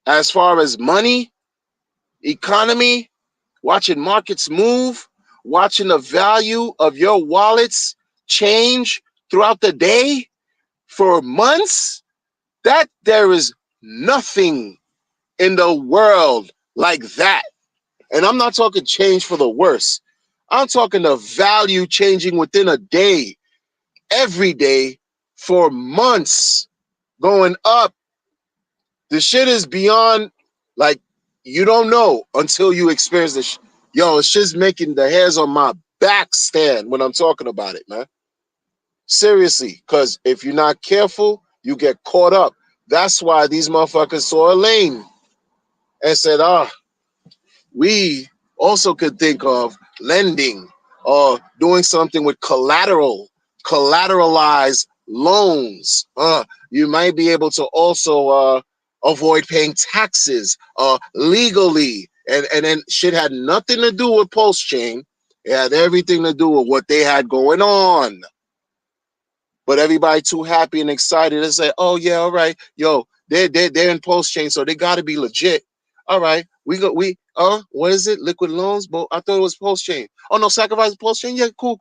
Speaker 3: As far as money, economy, watching markets move, watching the value of your wallets change throughout the day for months, that there is nothing in the world like that. And I'm not talking change for the worse. I'm talking the value changing within a day, every day, for months, going up. The shit is beyond, like, you don't know until you experience this. Yo, it's just making the hairs on my back stand when I'm talking about it, man. Seriously, because if you're not careful, you get caught up. That's why these motherfuckers saw a lane and said, we also could think of lending or doing something with collateralized loans. You might be able to also avoid paying taxes legally. And then shit had nothing to do with Pulse Chain. It had everything to do with what they had going on. But everybody too happy and excited to say, oh yeah, all right, yo, they're in Pulse Chain, so they gotta be legit. All right, what is it? Liquid Loans? But I thought it was Pulse Chain. Oh no, sacrifice Pulse Chain? Yeah, cool.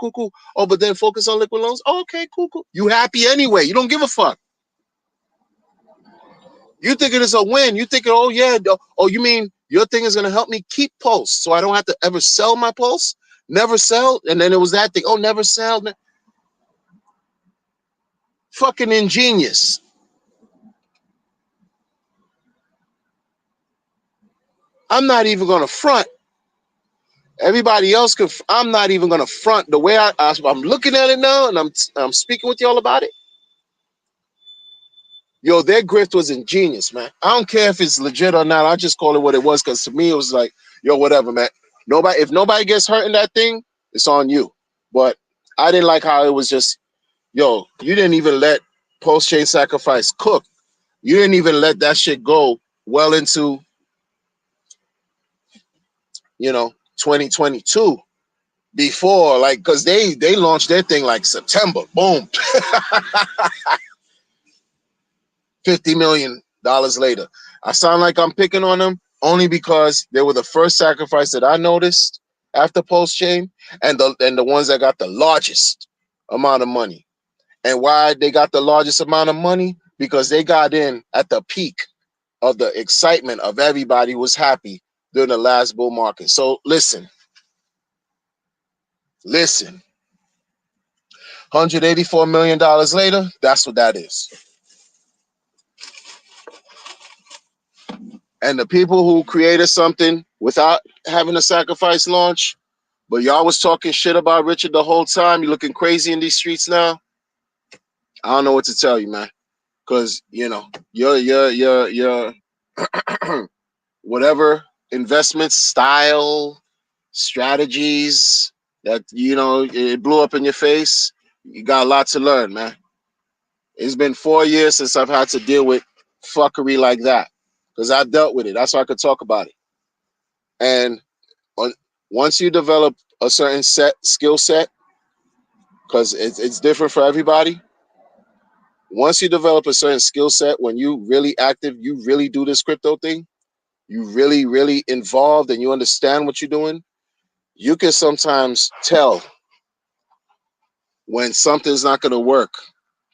Speaker 3: Oh, but then focus on Liquid Loans? Oh, okay, cool. You happy anyway. You don't give a fuck. You thinking it's a win. You thinking, oh yeah, oh, you mean your thing is gonna help me keep Pulse so I don't have to ever sell my Pulse? Never sell? And then it was that thing. Oh, never sell. Fucking ingenious. I'm not even gonna front. Everybody else could. I'm not even gonna front the way I'm looking at it now, and I'm speaking with y'all about it. Yo, their grift was ingenious, man. I don't care if it's legit or not. I just call it what it was, because to me it was like, yo, whatever, man. If nobody gets hurt in that thing, it's on you. But I didn't like how it was just, yo, you didn't even let post chain sacrifice cook. You didn't even let that shit go well into, 2022 before, like, because they launched their thing like September, boom. $50 million later. I sound like I'm picking on them only because they were the first sacrifice that I noticed after post chain, and the ones that got the largest amount of money. And why they got the largest amount of money? Because they got in at the peak of the excitement of everybody was happy during the last bull market. So listen, $184 million later, that's what that is. And the people who created something without having a sacrifice launch, but y'all was talking shit about Richard the whole time. You're looking crazy in these streets now. I don't know what to tell you, man. Because, your whatever investment style, strategies that, it blew up in your face, you got a lot to learn, man. It's been 4 years since I've had to deal with fuckery like that, because I dealt with it. That's why I could talk about it. And once you develop a certain skill set, because it's different for everybody. Once you develop a certain skill set, when you really active, you really do this crypto thing, you really, really involved, and you understand what you're doing, you can sometimes tell when something's not going to work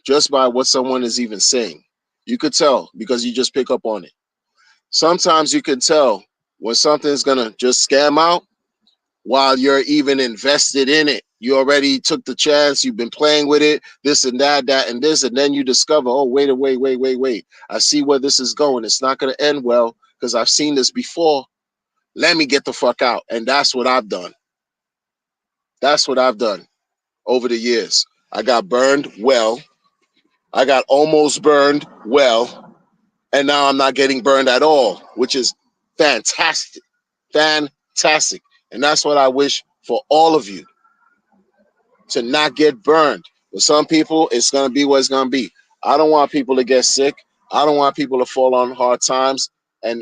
Speaker 3: just by what someone is even saying. You could tell because you just pick up on it. Sometimes you can tell when something's going to just scam out while you're even invested in it. You already took the chance. You've been playing with it, this and that, and this, and then you discover, oh, wait. I see where this is going. It's not going to end well because I've seen this before. Let me get the fuck out. And that's what I've done. That's what I've done over the years. I got burned well. I got almost burned well. And now I'm not getting burned at all, which is fantastic. Fantastic. And that's what I wish for all of you, to not get burned. With some people, it's going to be what it's going to be. I don't want people to get sick. I don't want people to fall on hard times. But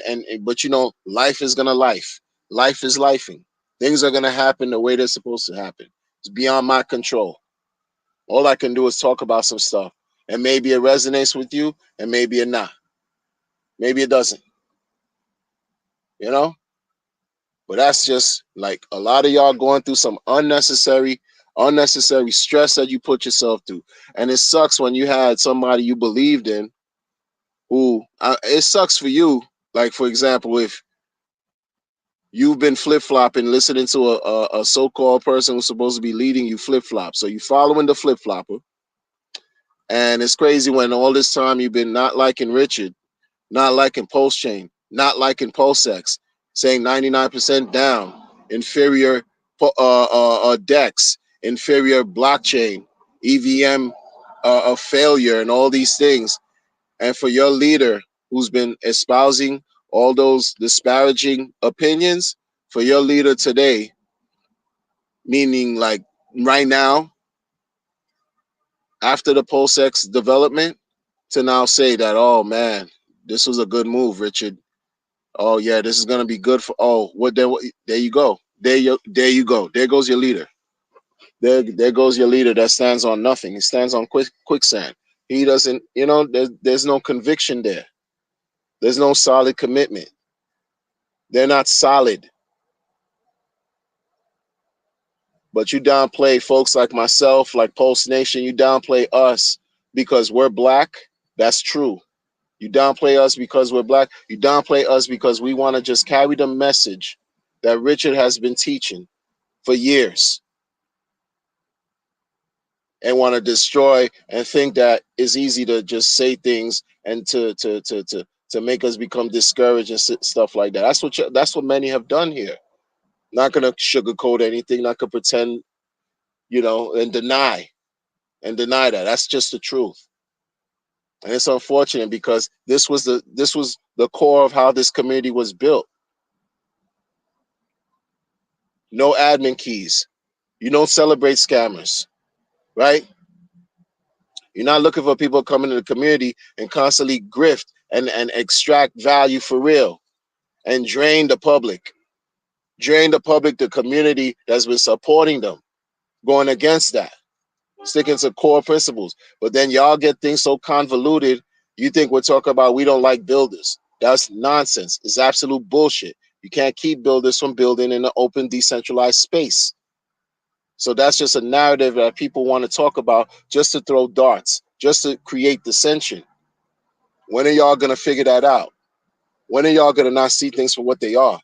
Speaker 3: life is going to life. Life is lifing. Things are going to happen the way they're supposed to happen. It's beyond my control. All I can do is talk about some stuff. And maybe it resonates with you, and maybe it not. Maybe it doesn't. But that's just like a lot of y'all going through some unnecessary stress that you put yourself through. And it sucks when you had somebody you believed in who, it sucks for you. Like, for example, if you've been flip-flopping, listening to a so-called person who's supposed to be leading you flip-flop. So you following the flip-flopper. And it's crazy when all this time you've been not liking Richard, not liking Postchain, not liking PulseX, saying 99% down, inferior DEX, inferior blockchain, EVM a failure, and all these things. And for your leader who's been espousing all those disparaging opinions, for your leader today, meaning like right now, after the PulseX development, to now say that, oh man, this was a good move, Richard. Oh yeah, this is gonna be good for. Oh, there you go. There you go. There goes your leader. There goes your leader that stands on nothing. He stands on quicksand. He doesn't. There's no conviction there. There's no solid commitment. They're not solid. But you downplay folks like myself, like Pulse Nation. You downplay us because we're black. That's true. You downplay us because we're black. You downplay us because we want to just carry the message that Richard has been teaching for years, and want to destroy and think that it's easy to just say things and to to make us become discouraged and stuff like that. That's what many have done here. Not gonna sugarcoat anything. Not gonna pretend, and deny that. That's just the truth. And it's unfortunate because this was the core of how this community was built. No admin keys. You don't celebrate scammers, right? You're not looking for people coming to the community and constantly grift and extract value for real and drain the public, the community that's been supporting them, going against that, sticking to core principles. But then y'all get things so convoluted, you think we're talking about we don't like builders. That's nonsense. It's absolute bullshit. You can't keep builders from building in an open, decentralized space. So that's just a narrative that people want to talk about just to throw darts, just to create dissension. When are y'all going to figure that out? When are y'all going to not see things for what they are?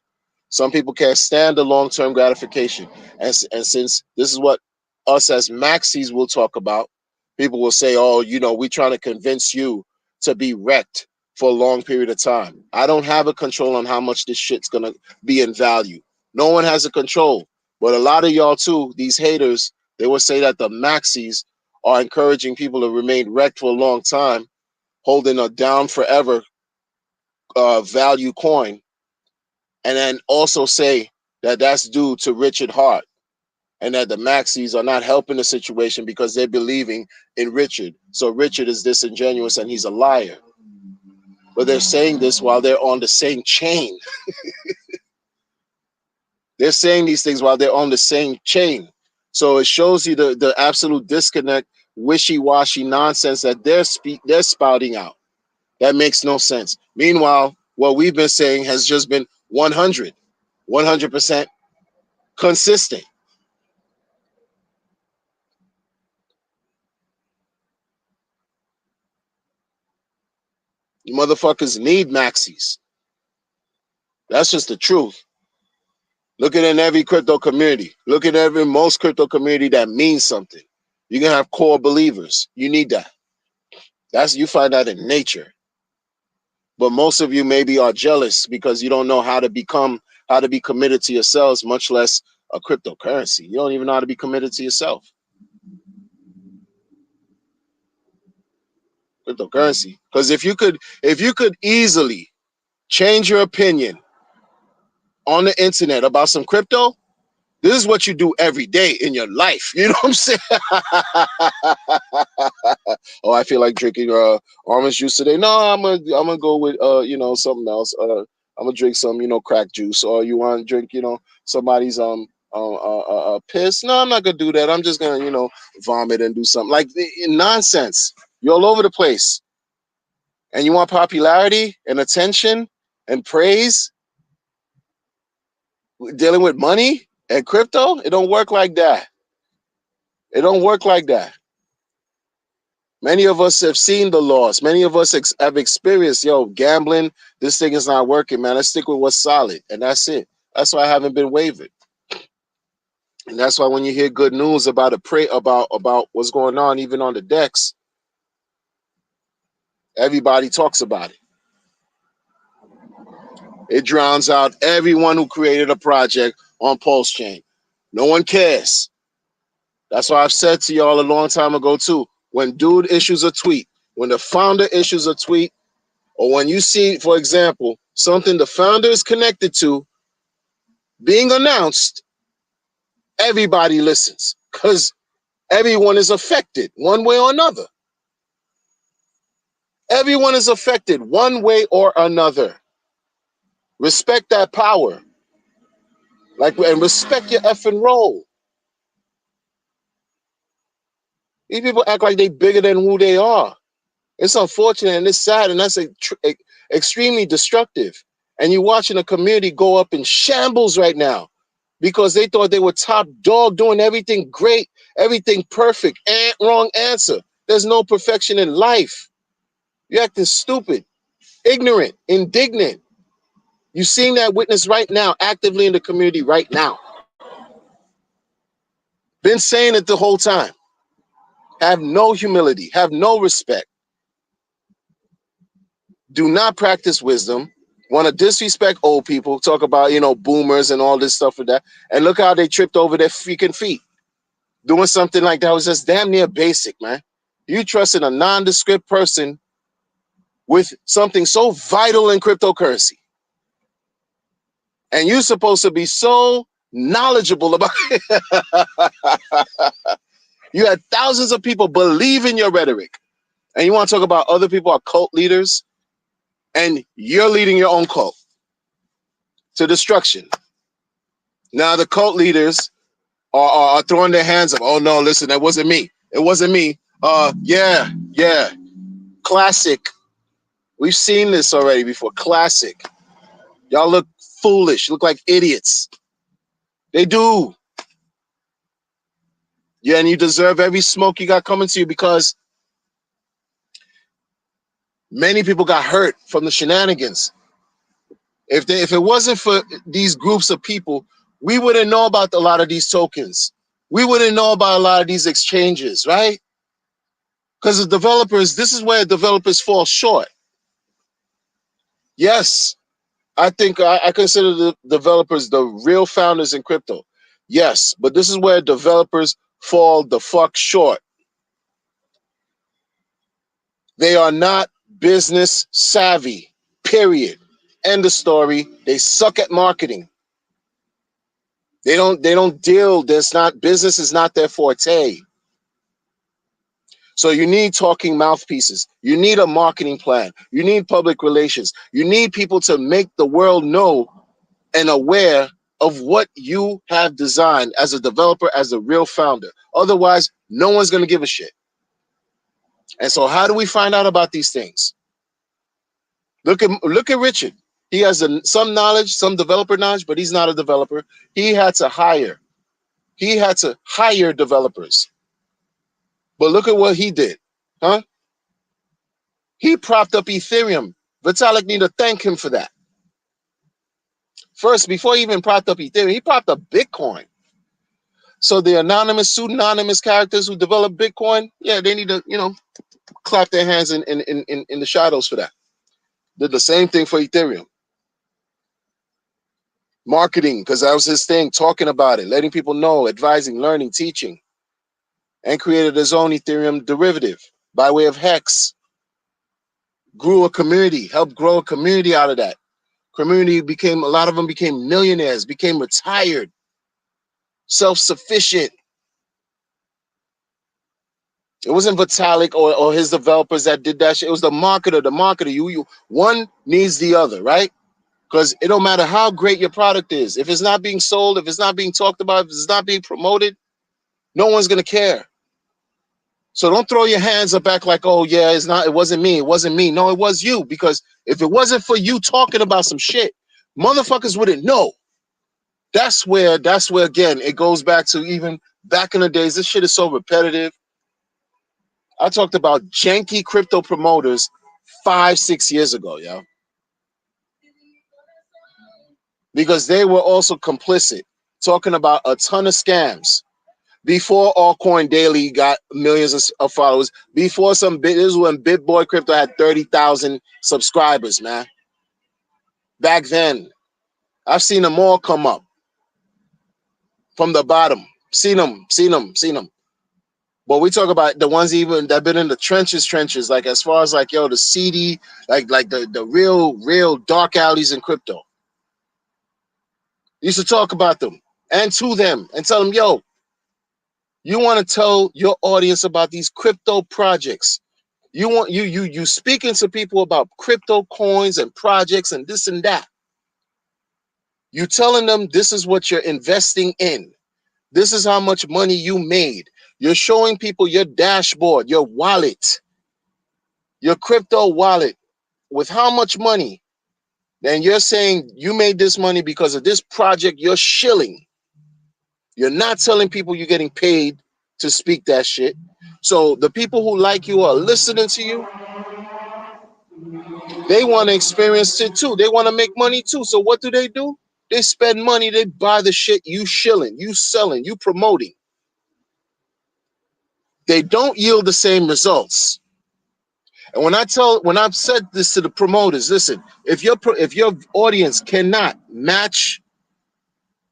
Speaker 3: Some people can't stand the long-term gratification. And since this is what us as maxis will talk about, people will say, oh, we're trying to convince you to be wrecked for a long period of time. I don't have a control on how much this shit's going to be in value. No one has a control. But a lot of y'all, too, these haters, they will say that the maxis are encouraging people to remain wrecked for a long time, holding a down forever value coin, and then also say that that's due to Richard Hart and that the maxis are not helping the situation because they're believing in Richard. So Richard is disingenuous and he's a liar. But they're saying this while they're on the same chain. They're saying these things while they're on the same chain. So it shows you the absolute disconnect, wishy-washy nonsense that they're spouting out. That makes no sense. Meanwhile, what we've been saying has just been 100% consistent. You motherfuckers need maxis. That's just the truth. Look at in every crypto community. Look at most crypto community that means something. You're gonna have core believers. You need that. You find that in nature. But most of you maybe are jealous because you don't know how to be committed to yourselves, much less a cryptocurrency. You don't even know how to be committed to yourself. Cryptocurrency. Because if you could easily change your opinion on the internet about some crypto, this is what you do every day in your life. You know what I'm saying? Oh, I feel like drinking orange juice today. No, I'm gonna go with something else. I'm gonna drink some crack juice. Or you want to drink somebody's piss? No, I'm not gonna do that. I'm just gonna vomit and do something like nonsense. You're all over the place, and you want popularity and attention and praise. Dealing with money and crypto, it don't work like that. It don't work like that. Many of us have seen the loss. Many of us have experienced, gambling. This thing is not working, man. Let's stick with what's solid, and that's it. That's why I haven't been wavered. And that's why when you hear good news about what's going on, even on the decks, everybody talks about it. It drowns out everyone who created a project on Pulse Chain. No one cares. That's why I've said to y'all a long time ago too. When dude issues a tweet, when the founder issues a tweet, or when you see, for example, something the founder is connected to being announced, everybody listens because everyone is affected one way or another. Everyone is affected one way or another. Respect that power. And respect your effing role. These people act like they bigger than who they are. It's unfortunate and it's sad, and that's extremely destructive. And you're watching a community go up in shambles right now because they thought they were top dog, doing everything great, everything perfect. Wrong answer. There's no perfection in life. You're acting stupid, ignorant, indignant. You're seeing that witness right now, actively in the community right now. Been saying it the whole time. Have no humility, have no respect. do not practice wisdom, want to disrespect old people, talk about, boomers and all this stuff with that. And look how they tripped over their freaking feet. Doing something like that was just damn near basic, man. You trusting a nondescript person with something so vital in cryptocurrency. And you're supposed to be so knowledgeable about it. You had thousands of people believe in your rhetoric. And you want to talk about other people are cult leaders, and you're leading your own cult to destruction. Now the cult leaders are throwing their hands up. Oh no, listen, that wasn't me. It wasn't me. Yeah. Classic. We've seen this already before. Classic. Y'all look foolish, look like idiots. They do. Yeah, and you deserve every smoke you got coming to you, because many people got hurt from the shenanigans. If it wasn't for these groups of people, we wouldn't know about a lot of these tokens. We wouldn't know about a lot of these exchanges, right? Because the developers, this is where developers fall short. Yes, I think I consider the developers the real founders in crypto. Yes, but this is where developers fall the fuck short. They are not business savvy, period. End of story. They suck at marketing. They don't deal, business is not their forte. So you need talking mouthpieces. You need a marketing plan. You need public relations. You need people to make the world know and aware of what you have designed as a developer, as a real founder. Otherwise, no one's going to give a shit. And so how do we find out about these things? Look at Richard. He has some knowledge, some developer knowledge, but he's not a developer. He had to hire developers. But look at what he did, huh? He propped up Ethereum. Vitalik need to thank him for that. First, before he even propped up Ethereum, he propped up Bitcoin. So the pseudonymous characters who develop Bitcoin, yeah, they need to, clap their hands in the shadows for that. Did the same thing for Ethereum. Marketing, because that was his thing, talking about it, letting people know, advising, learning, teaching, and created his own Ethereum derivative by way of Hex. Grew a community, helped grow a community out of that. Community a lot of them became millionaires, became retired, self-sufficient. It wasn't Vitalik or his developers that did that shit. It was the marketer. You one needs the other, right? Because it don't matter how great your product is. If it's not being sold, if it's not being talked about, if it's not being promoted, no one's gonna care. So don't throw your hands up back like, oh yeah, it wasn't me. No, it was you. Because if it wasn't for you talking about some shit, motherfuckers wouldn't know. That's where again, it goes back to even back in the days. This shit is so repetitive. I talked about janky crypto promoters 5-6 years ago, yo. Because they were also complicit, talking about a ton of scams. Before Altcoin Daily got millions of followers, before this is when BitBoy Crypto had 30,000 subscribers, man. Back then, I've seen them all come up from the bottom. Seen them. But we talk about the ones even that been in the trenches, like as far as like, yo, the seedy, like the real dark alleys in crypto. You should talk about them and to them and tell them, yo, you want to tell your audience about these crypto projects. You speaking to people about crypto coins and projects and this and that. You telling them this is what you're investing in. This is how much money you made. You're showing people your dashboard, your wallet, your crypto wallet with how much money. Then you're saying you made this money because of this project you're shilling. You're not telling people you're getting paid to speak that shit. So the people who like you are listening to you. They want to experience it too. They want to make money too. So what do? They spend money. They buy the shit you shilling, you selling, you promoting. They don't yield the same results. And when I've said this to the promoters, listen, if your audience cannot match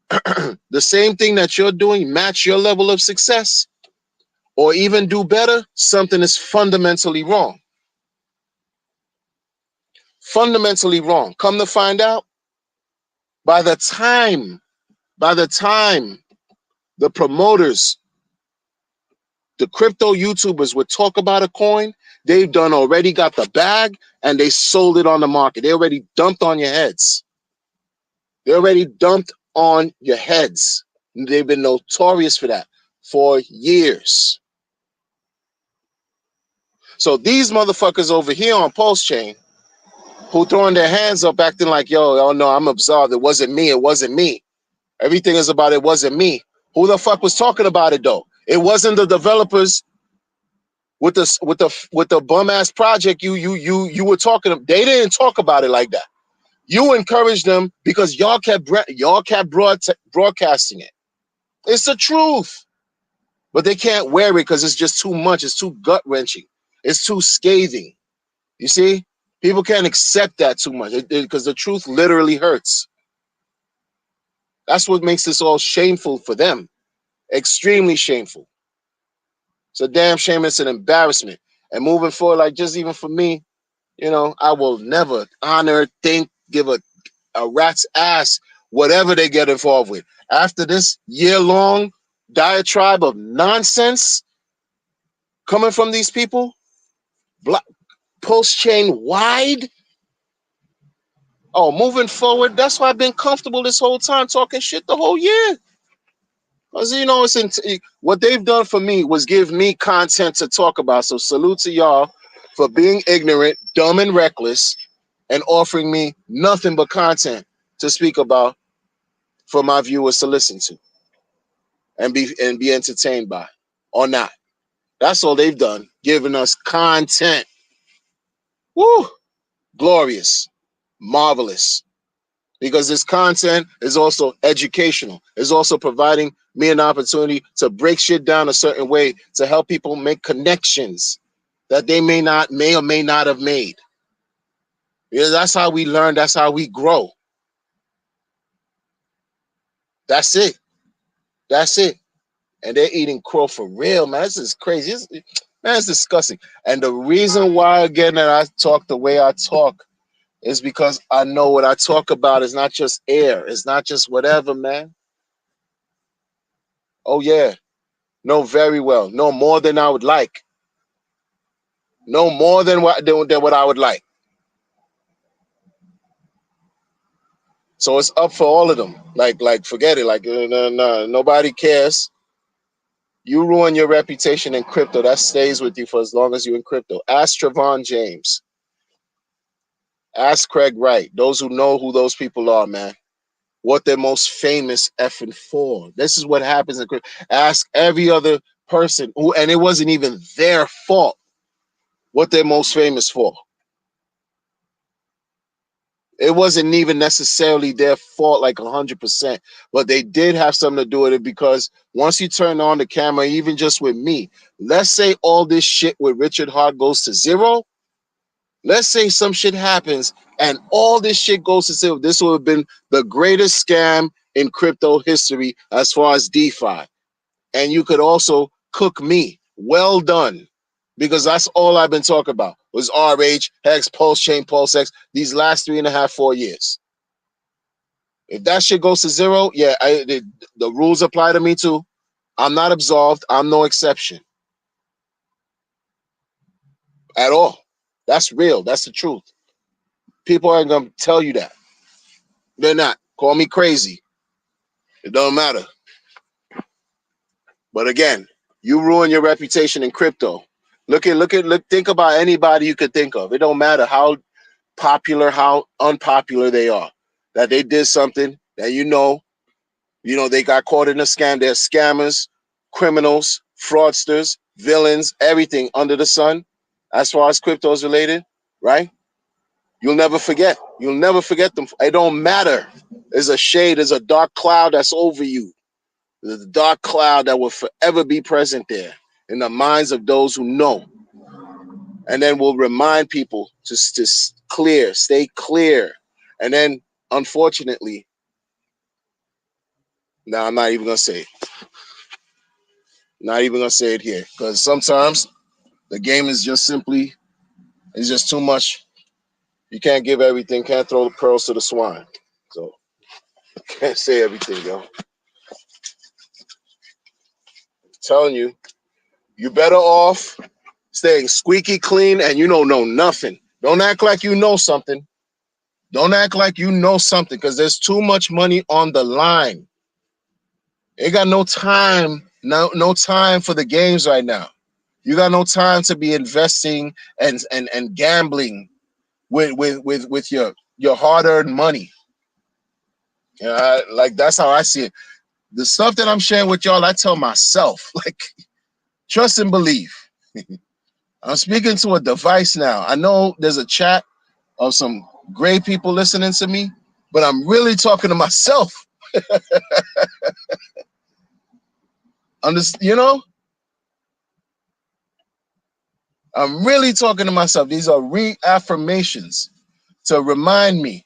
Speaker 3: the same thing that you're doing, match your level of success, or even do better, something is fundamentally wrong. Fundamentally wrong. Come to find out, by the time the promoters, the crypto YouTubers would talk about a coin, they've already got the bag and they sold it on the market. They already dumped on your heads. They already dumped on your heads. They've been notorious for that for years. So these motherfuckers over here on Pulse Chain who throwing their hands up acting like, yo, oh no, I'm absolved. It wasn't me. It wasn't me. Everything is about it wasn't me. Who the fuck was talking about it though? It wasn't the developers with the bum ass project you were talking. They didn't talk about it like that. You encouraged them because y'all kept broadcasting it. It's the truth, but they can't wear it because it's just too much. It's too gut wrenching. It's too scathing. You see, people can't accept that too much because the truth literally hurts. That's what makes this all shameful for them. Extremely shameful. It's a damn shame. It's an embarrassment. And moving forward, like just even for me, I will never honor, give a rat's ass whatever they get involved with. After this year-long diatribe of nonsense coming from these people, Pulse Chain wide. Oh, moving forward, that's why I've been comfortable this whole time talking shit the whole year. Because, what they've done for me was give me content to talk about. So salute to y'all for being ignorant, dumb, and reckless, and offering me nothing but content to speak about for my viewers to listen to and be entertained by or not. That's all they've done, giving us content. Woo! Glorious, marvelous. Because this content is also educational. It's also providing me an opportunity to break shit down a certain way to help people make connections that they may or may not have made. Because that's how we learn. That's how we grow. That's it. That's it. And they're eating crow for real, man. This is crazy. It's disgusting. And the reason why, again, that I talk the way I talk is because I know what I talk about is not just air. It's not just whatever, man. Oh, yeah. Know very well. Know more than I would like. Know more than what I would like. So it's up for all of them. Like forget it. Like, no, nobody cares. You ruin your reputation in crypto. That stays with you for as long as you're in crypto. Ask Trevon James. Ask Craig Wright. Those who know who those people are, man. What they're most famous effing for. This is what happens in crypto. Ask every other person who, and it wasn't even their fault, what they're most famous for. It wasn't even necessarily their fault, like 100%, but they did have something to do with it because once you turn on the camera, even just with me, let's say all this shit with Richard Hart goes to zero. Let's say some shit happens and all this shit goes to zero. This would have been the greatest scam in crypto history as far as DeFi. And you could also cook me. Well done. Because that's all I've been talking about was RH, Hex, Pulse Chain, PulseX, these last 3.5, 4 years. If that shit goes to zero, yeah, the rules apply to me too. I'm not absolved. I'm no exception. At all. That's real. That's the truth. People aren't going to tell you that. They're not. Call me crazy. It don't matter. But again, you ruin your reputation in crypto. Think about anybody you could think of. It don't matter how popular, how unpopular they are. That they did something that they got caught in a scam. They're scammers, criminals, fraudsters, villains, everything under the sun, as far as crypto is related, right? You'll never forget. You'll never forget them. It don't matter. There's a shade, there's a dark cloud that's over you. There's a dark cloud that will forever be present there in the minds of those who know. and then we'll remind people to stay clear. And then, unfortunately, no, I'm not even gonna say it. Not even gonna say it here, because sometimes the game is just simply, it's just too much. You can't give everything, can't throw the pearls to the swine. So can't say everything, yo. I'm telling you, you better off staying squeaky clean, and you don't know nothing. Don't act like you know something. Don't act like you know something, because there's too much money on the line. Ain't got no time, no time for the games right now. You got no time to be investing and gambling with your hard-earned money. Like, that's how I see it. The stuff that I'm sharing with y'all, I tell myself, like, trust and believe. I'm speaking to a device now. I know there's a chat of some great people listening to me, but I'm really talking to myself. You know? I'm really talking to myself. These are reaffirmations to remind me,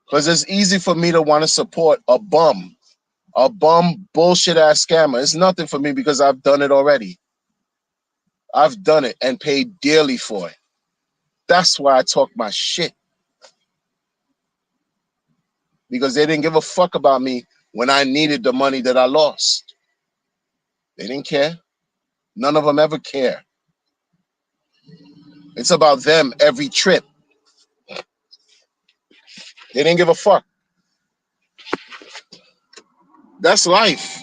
Speaker 3: because it's easy for me to want to support a bum bullshit ass scammer. It's nothing for me because I've done it already. I've done it and paid dearly for it. That's why I talk my shit. Because they didn't give a fuck about me when I needed the money that I lost. They didn't care. None of them ever care. It's about them every trip. They didn't give a fuck. That's life.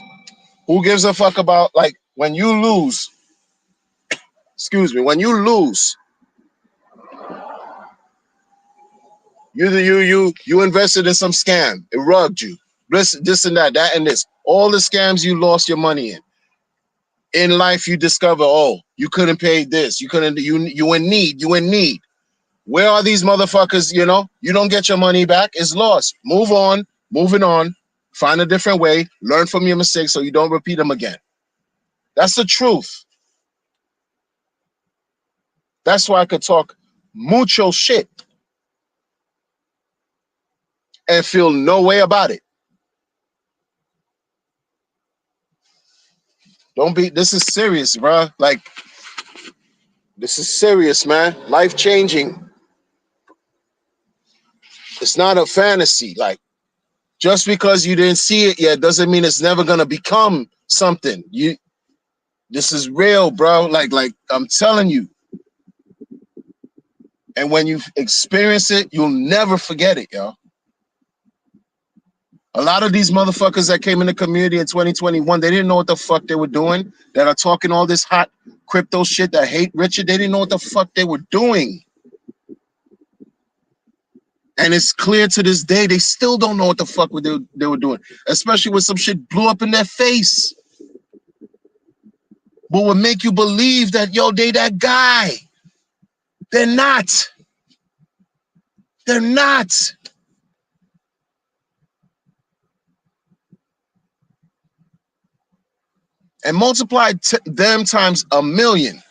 Speaker 3: Who gives a fuck about, like, when you lose? Excuse me. When you lose, you invested in some scam. It rugged you. This and that and this. All the scams you lost your money in. In life, you discover, oh, you couldn't pay this. You couldn't. You in need. You in need. Where are these motherfuckers? You know, you don't get your money back. It's lost. Move on. Moving on. Find a different way. Learn from your mistakes so you don't repeat them again. That's the truth. That's why I could talk mucho shit and feel no way about it. Don't be. This is serious, bro. Like, this is serious, man. Life changing. It's not a fantasy. Like, just because you didn't see it yet doesn't mean it's never gonna become something. This is real, bro. Like I'm telling you. And when you experience it, you'll never forget it, yo. A lot of these motherfuckers that came in the community in 2021, they didn't know what the fuck they were doing, that are talking all this hot crypto shit, that hate Richard. They didn't know what the fuck they were doing. And it's clear to this day, they still don't know what the fuck they were doing, especially when some shit blew up in their face. But would make you believe that, yo, they that guy. They're not. They're not. And multiply them times a million.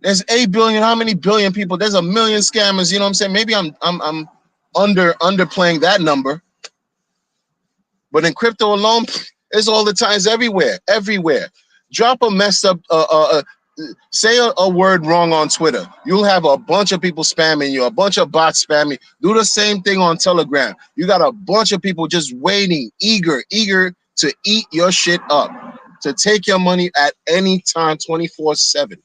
Speaker 3: There's 8 billion. How many billion people? There's a million scammers. You know what I'm saying? Maybe I'm underplaying that number. But in crypto alone, it's all the times everywhere. Drop a messed up, say a word wrong on Twitter. You'll have a bunch of people spamming you, a bunch of bots spamming. Do the same thing on Telegram. You got a bunch of people just waiting, eager to eat your shit up, to take your money at any time, 24/7.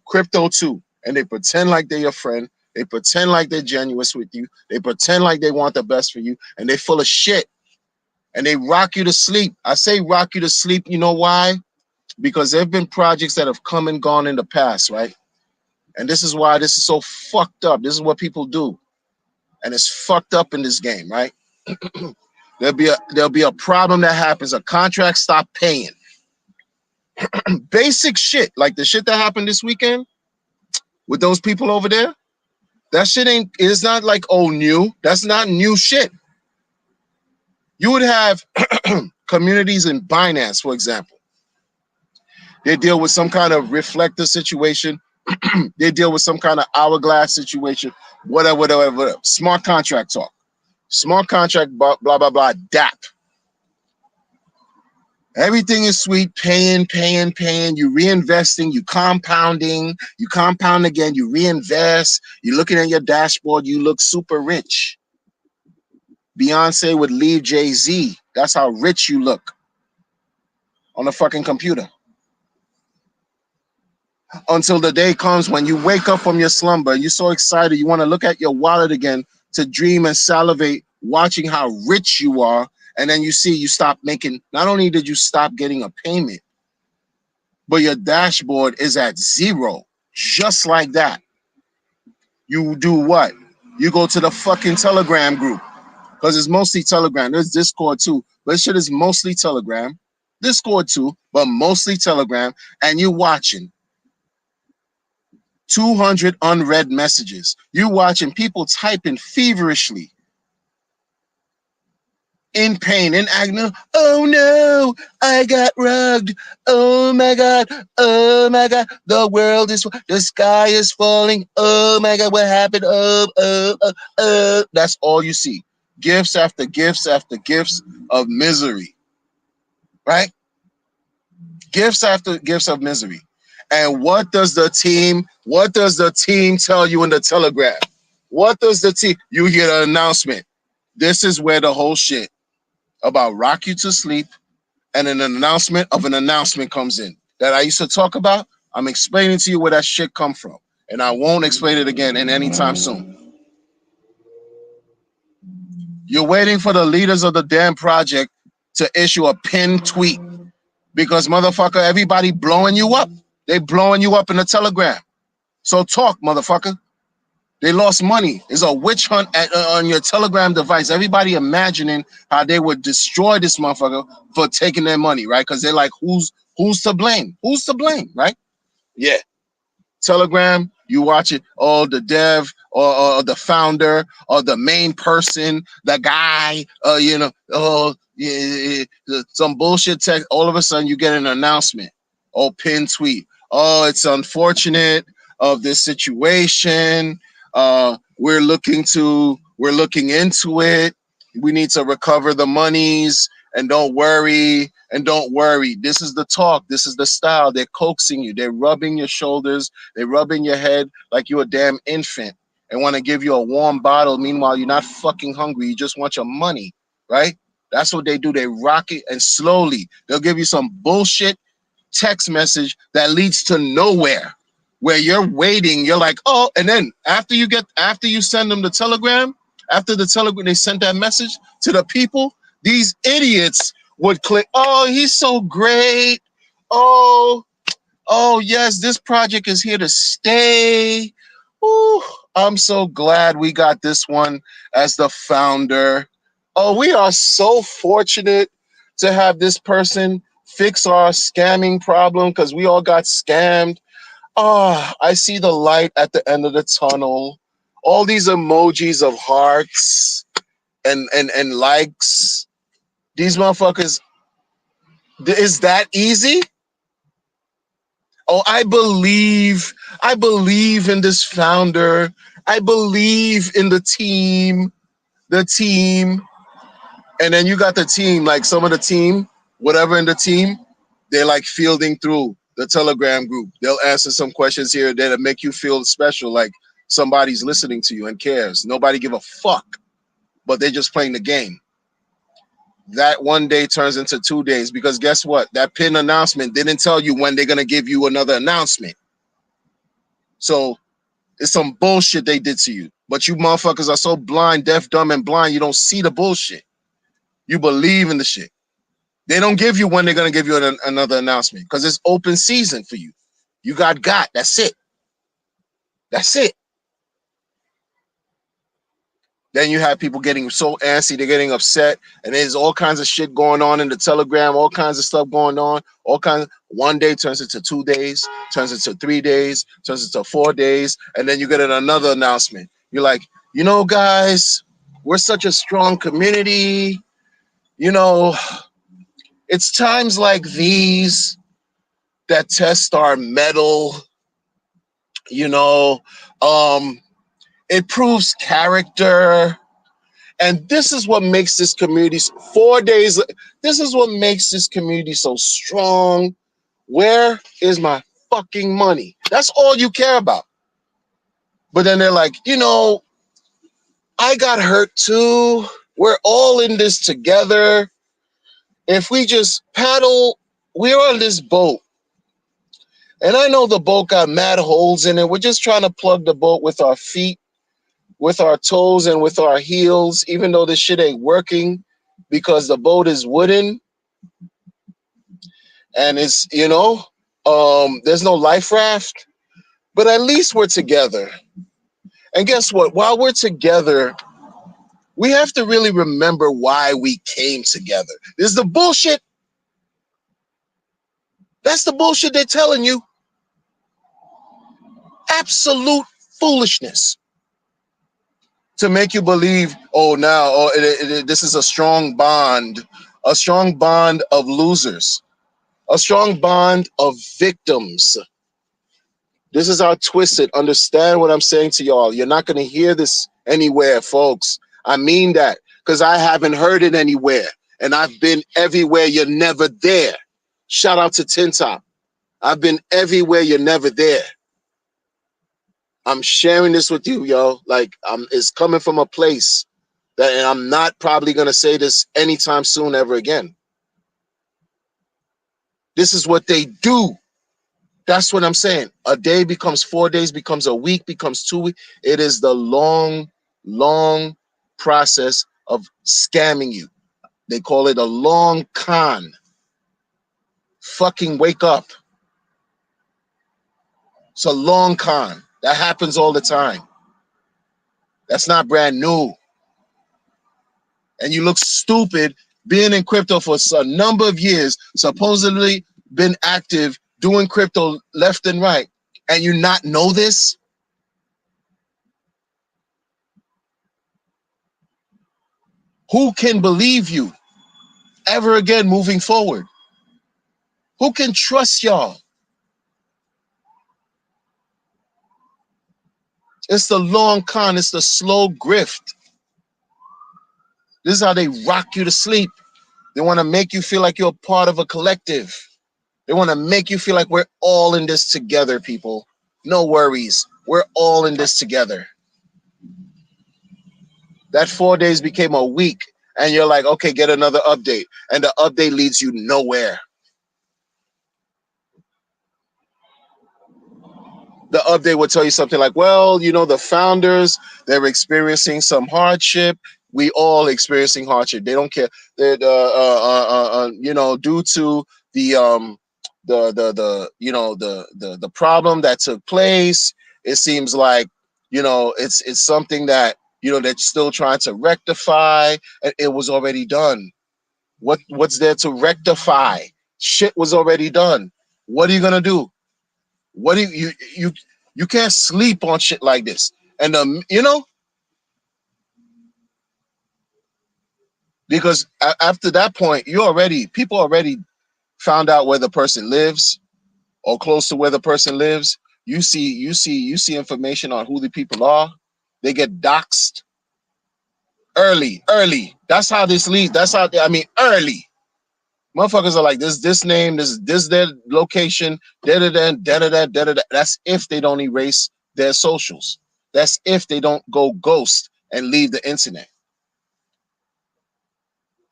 Speaker 3: Crypto too. And they pretend like they're your friend. They pretend like they're genuine with you. They pretend like they want the best for you. And they full of shit. And they rock you to sleep. I say rock you to sleep. You know why? Because there have been projects that have come and gone in the past, right? And this is why this is so fucked up. This is what people do. And it's fucked up in this game, right? There'll be a problem that happens. A contract stop paying. Basic shit, like the shit that happened this weekend with those people over there. That shit it's not like old new. That's not new shit. You would have communities in Binance, for example. They deal with some kind of reflector situation They deal with some kind of hourglass situation, whatever. Smart contract talk. Smart contract, blah, blah, blah, blah, DAP. Everything is sweet, paying. You reinvesting, you compounding, you compound again, you reinvest. You're looking at your dashboard, you look super rich. Beyonce would leave Jay-Z. That's how rich you look on a fucking computer. Until the day comes when you wake up from your slumber, you're so excited, you want to look at your wallet again to dream and salivate, watching how rich you are. And then you see you stop making, not only did you stop getting a payment, but your dashboard is at zero, just like that. You do what? You go to the fucking Telegram group, because it's mostly Telegram. There's Discord too, but shit is mostly Telegram. Discord too, but mostly Telegram. And you watching 200 unread messages. You watching people typing feverishly, in pain, in agony. Oh no, I got rugged. Oh my God. Oh my God. The world is, the sky is falling. Oh my God, what happened? That's all you see. Gifts after gifts after gifts of misery, right? Gifts after gifts of misery. And what does the team tell you in the Telegram? What does the team, you hear the announcement. This is where the whole shit about rock you to sleep and an announcement of an announcement comes in that I used to talk about. I'm explaining to you where that shit come from. And I won't explain it again in any time soon. You're waiting for the leaders of the damn project to issue a pinned tweet because motherfucker, everybody blowing you up. They blowing you up in the Telegram. So talk, motherfucker. They lost money. It's a witch hunt on your Telegram device. Everybody imagining how they would destroy this motherfucker for taking their money, right? Because they're like, who's to blame? Who's to blame, right? Yeah. Telegram, you watch it. Oh, the dev or the founder or the main person, the guy, some bullshit text. All of a sudden, you get an announcement. Oh, pin tweet. Oh, it's unfortunate of this situation. We're looking into it. We need to recover the monies, and don't worry. This is the talk. This is the style. They're coaxing you. They're rubbing your shoulders. They're rubbing your head like you're a damn infant and want to give you a warm bottle. Meanwhile, you're not fucking hungry. You just want your money, right? That's what they do. They rock it, and slowly they'll give you some bullshit text message that leads to nowhere, where you're waiting. You're like, oh, and then after you send them the Telegram, after the Telegram, they sent that message to the people. These idiots would click, oh, he's so great. Oh, yes, this project is here to stay. Ooh, I'm so glad we got this one as the founder. Oh, we are so fortunate to have this person fix our scamming problem because we all got scammed. Oh, I see the light at the end of the tunnel. All these emojis of hearts and likes. These motherfuckers, is that easy? Oh, I believe in this founder. I believe in the team. And then you got the team, like some of the team, whatever in the team, they're like fielding through the Telegram group. They'll answer some questions here that'll make you feel special, like somebody's listening to you and cares. Nobody give a fuck, but they're just playing the game. That one day turns into 2 days because guess what? That pin announcement didn't tell you when they're going to give you another announcement. So it's some bullshit they did to you. But you motherfuckers are so blind, deaf, dumb, and blind, you don't see the bullshit. You believe in the shit. They don't give you when they're going to give you another announcement because it's open season for you. You got. That's it. That's it. Then you have people getting so antsy, they're getting upset, and there's all kinds of shit going on in the Telegram, all kinds of stuff going on, one day turns into 2 days, turns into 3 days, turns into 4 days, and then you get another announcement. You're like, guys, we're such a strong community. It's times like these that test our mettle. You know, it proves character. And this is what makes this community 4 days. This is what makes this community so strong. Where is my fucking money? That's all you care about. But then they're like, I got hurt too. We're all in this together. If we just paddle, we're on this boat. And I know the boat got mad holes in it. We're just trying to plug the boat with our feet, with our toes, and with our heels, even though this shit ain't working because the boat is wooden. And it's, there's no life raft. But at least we're together. And guess what? While we're together, we have to really remember why we came together. This is the bullshit. That's the bullshit they're telling you. Absolute foolishness to make you believe, this is a strong bond of losers, a strong bond of victims. This is how twisted. Understand what I'm saying to y'all. You're not going to hear this anywhere, folks. I mean that because I haven't heard it anywhere. And I've been everywhere. You're never there. Shout out to Tin Top. I've been everywhere. You're never there. I'm sharing this with you, yo. Like, it's coming from a place that, and I'm not probably going to say this anytime soon ever again. This is what they do. That's what I'm saying. A day becomes 4 days, becomes a week, becomes 2 weeks. It is the long, long process of scamming you. They call it a long con. Fucking wake up. It's a long con. That happens all the time. That's not brand new. And you look stupid being in crypto for a number of years, supposedly been active, doing crypto left and right, and you not know this? Who can believe you ever again moving forward? Who can trust y'all? It's the long con. It's the slow grift. This is how they rock you to sleep. They want to make you feel like you're part of a collective. They want to make you feel like we're all in this together, people. No worries. We're all in this together. That 4 days became a week, and you're like, okay, get another update. And the update leads you nowhere. The update will tell you something like, well, the founders, they're experiencing some hardship. We all experiencing hardship. They don't care. That due to the problem that took place, it seems like it's something that they're still trying to rectify, and it was already done. What's there to rectify? Shit was already done. What are you gonna do? What do you can't sleep on shit like this. And because after that point, people already found out where the person lives or close to where the person lives. You see information on who the people are. They get doxxed early. That's how this leads. Early. Motherfuckers are like this name, this their location, da-da-da. That's if they don't erase their socials. That's if they don't go ghost and leave the internet.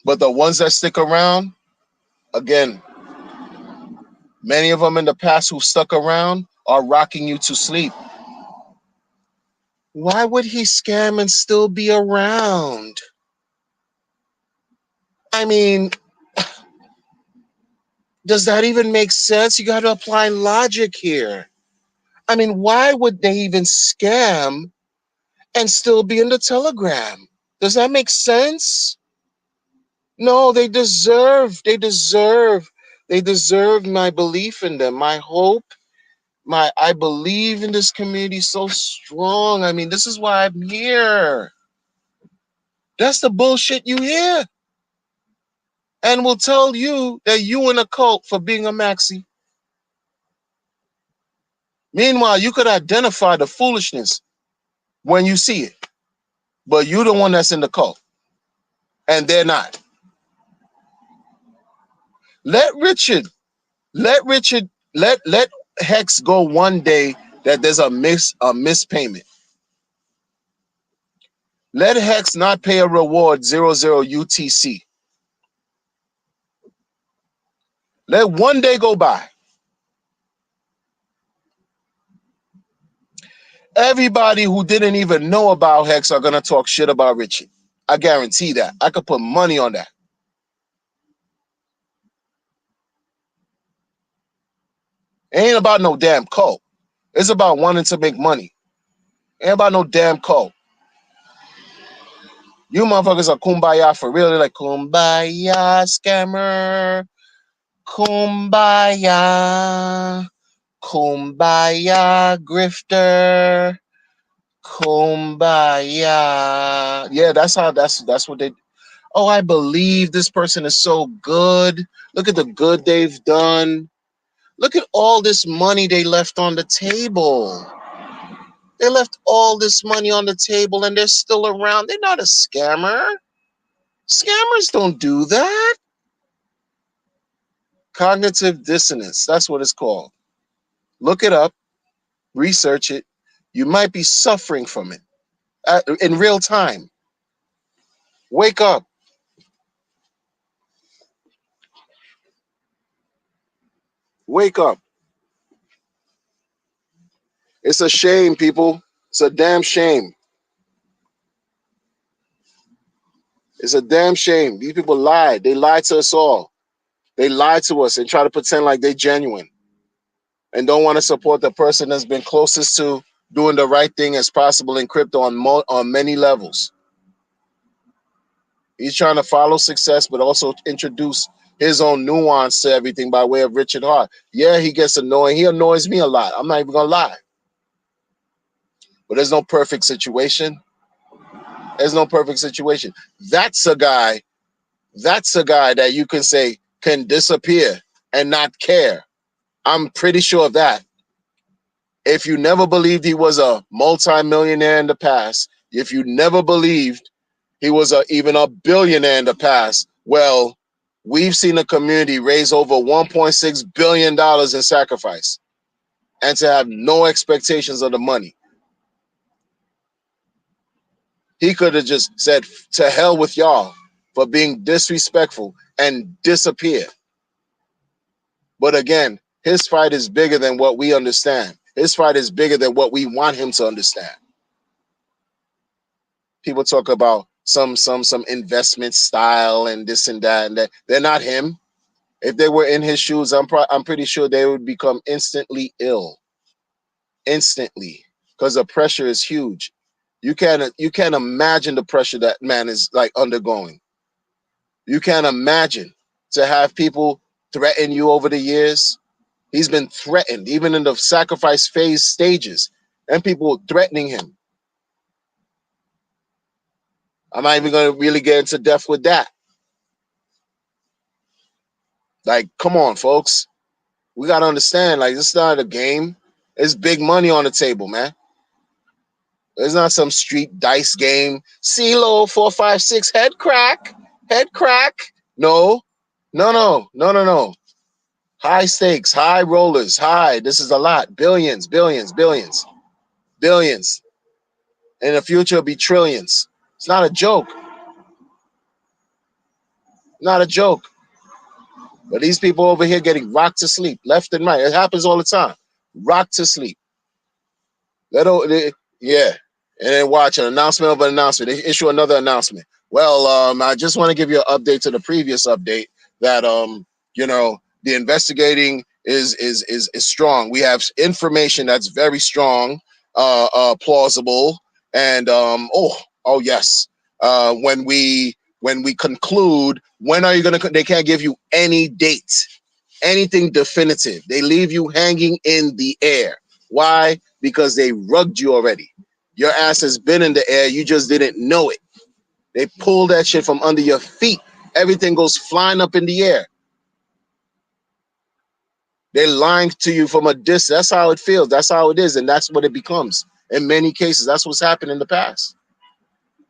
Speaker 3: But the ones that stick around, again, many of them in the past who stuck around are rocking you to sleep. Why would he scam and still be around? I mean, does that even make sense? You got to apply logic here. I mean, why would they even scam and still be in the Telegram? Does that make sense? No, they deserve my belief in them, my hope, I believe in this community so strong. I mean, this is why I'm here. That's the bullshit you hear. And will tell you that you in a cult for being a maxi. Meanwhile, you could identify the foolishness when you see it, but you're the one that's in the cult, and they're not. Let Richard, let Hex go one day that there's a mispayment. Let Hex not pay a reward 00 UTC. Let one day go by. Everybody who didn't even know about Hex are gonna talk shit about Richard. I guarantee that. I could put money on that. It ain't about no damn cult. It's about wanting to make money. Ain't about no damn cult. You motherfuckers are kumbaya for real. They're like, kumbaya, scammer. Kumbaya. Kumbaya, grifter. Kumbaya. Yeah, that's what they. Oh, I believe this person is so good. Look at the good they've done. Look at all this money they left on the table. They left all this money on the table and they're still around. They're not a scammer. Scammers don't do that. Cognitive dissonance. That's what it's called. Look it up. Research it. You might be suffering from it in real time. Wake up. Wake up. It's a shame, people. It's a damn shame. It's a damn shame. These people lied. They lied to us all. They lied to us and try to pretend like they're genuine and don't want to support the person that's been closest to doing the right thing as possible in crypto on many levels. He's trying to follow success, but also introduce his own nuance to everything by way of Richard Hart. Yeah, he gets annoying. He annoys me a lot. I'm not even going to lie. But there's no perfect situation. There's no perfect situation. That's a guy that you can say can disappear and not care. I'm pretty sure of that. If you never believed he was a multi-millionaire in the past, if you never believed he was even a billionaire in the past, well, we've seen the community raise over $1.6 billion in sacrifice and to have no expectations of the money. He could have just said, to hell with y'all for being disrespectful and disappear. But again, his fight is bigger than what we understand. His fight is bigger than what we want him to understand. People talk about some investment style and this and that and that. They're not him. If they were in his shoes, I'm pretty sure they would become instantly ill. Instantly, because the pressure is huge. You can't imagine the pressure that man is like undergoing. You can't imagine to have people threaten you over the years. He's been threatened even in the sacrifice phase stages, and people threatening him. I'm not even going to really get into depth with that. Like, come on, folks. We got to understand, like, it's not a game. It's big money on the table, man. It's not some street dice game. CeeLo 456 head crack. No. High stakes, high rollers, high. This is a lot. Billions. In the future, it'll be trillions. It's not a joke. Not a joke. But these people over here getting rocked to sleep left and right. It happens all the time. Rocked to sleep. Yeah. And then watch an announcement of an announcement. They issue another announcement. Well, I just want to give you an update to the previous update that the investigating is strong. We have information that's very strong, plausible, and yes. When we conclude, when are you gonna? They can't give you any date, anything definitive. They leave you hanging in the air. Why? Because they rugged you already. Your ass has been in the air. You just didn't know it. They pull that shit from under your feet. Everything goes flying up in the air. They're lying to you from a distance. That's how it feels. That's how it is, and that's what it becomes. In many cases, that's what's happened in the past.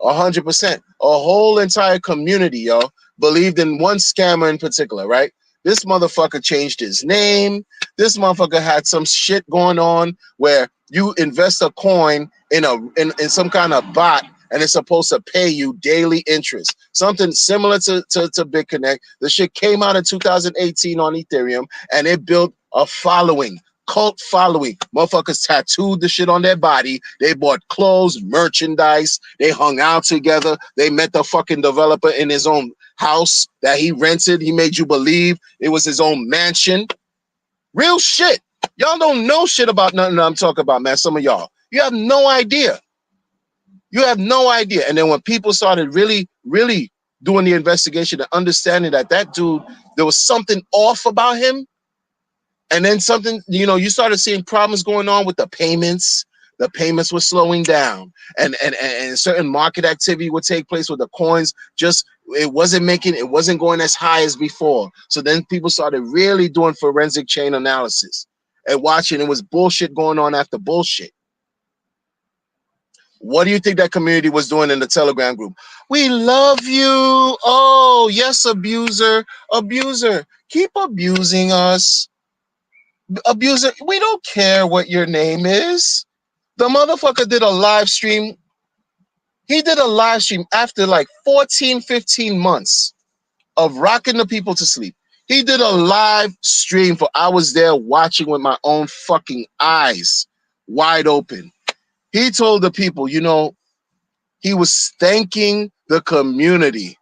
Speaker 3: 100%. A whole entire community, yo, believed in one scammer in particular, right? This motherfucker changed his name. This motherfucker had some shit going on where you invest a coin in some kind of bot and it's supposed to pay you daily interest. Something similar to BitConnect. The shit came out in 2018 on Ethereum and it built a following. Cult following. Motherfuckers tattooed the shit on their body. They bought clothes, merchandise. They hung out together. They met the fucking developer in his own house that he rented. He made you believe it was his own mansion. Real shit. Y'all don't know shit about nothing that I'm talking about, man. Some of y'all. You have no idea. You have no idea. And then when people started really, really doing the investigation and understanding that that dude, there was something off about him, and then something, you know, you started seeing problems going on with the payments. The payments were slowing down, and certain market activity would take place with the coins. Just it wasn't going as high as before. So then people started really doing forensic chain analysis and watching. It was bullshit going on after bullshit. What do you think that community was doing in the Telegram group? We love you. Oh, yes, abuser. Abuser. Keep abusing us. Abuser, we don't care what your name is. The motherfucker did a live stream. He did a live stream after like 14, 15 months of rocking the people to sleep. He did a live stream for I was there watching with my own fucking eyes wide open. He told the people, you know, he was thanking the community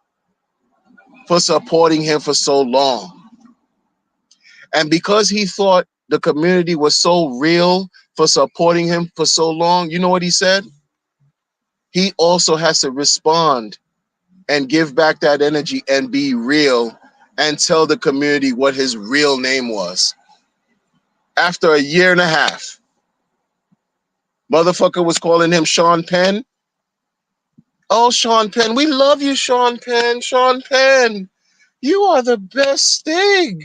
Speaker 3: for supporting him for so long. And because he thought the community was so real for supporting him for so long, you know what he said? He also has to respond and give back that energy and be real and tell the community what his real name was. After a year and a half, motherfucker was calling him Sean Penn. Oh, Sean Penn, we love you, Sean Penn. Sean Penn, you are the best thing.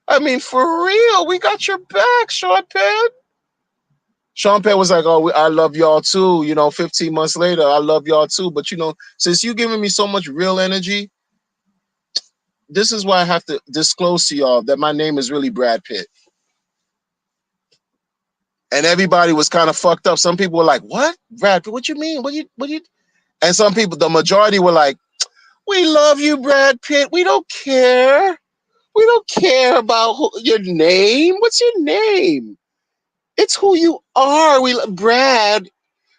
Speaker 3: I mean, for real, we got your back, Sean Penn. Sean Penn was like, oh, I love y'all too. You know, 15 months later, I love y'all too. But, you know, since you giving me so much real energy, this is why I have to disclose to y'all that my name is really Brad Pitt. And everybody was kind of fucked up. Some people were like, what? Brad Pitt, what you mean? What you? And some people, the majority were like, we love you, Brad Pitt. We don't care. We don't care about your name. What's your name? It's who you are. Brad.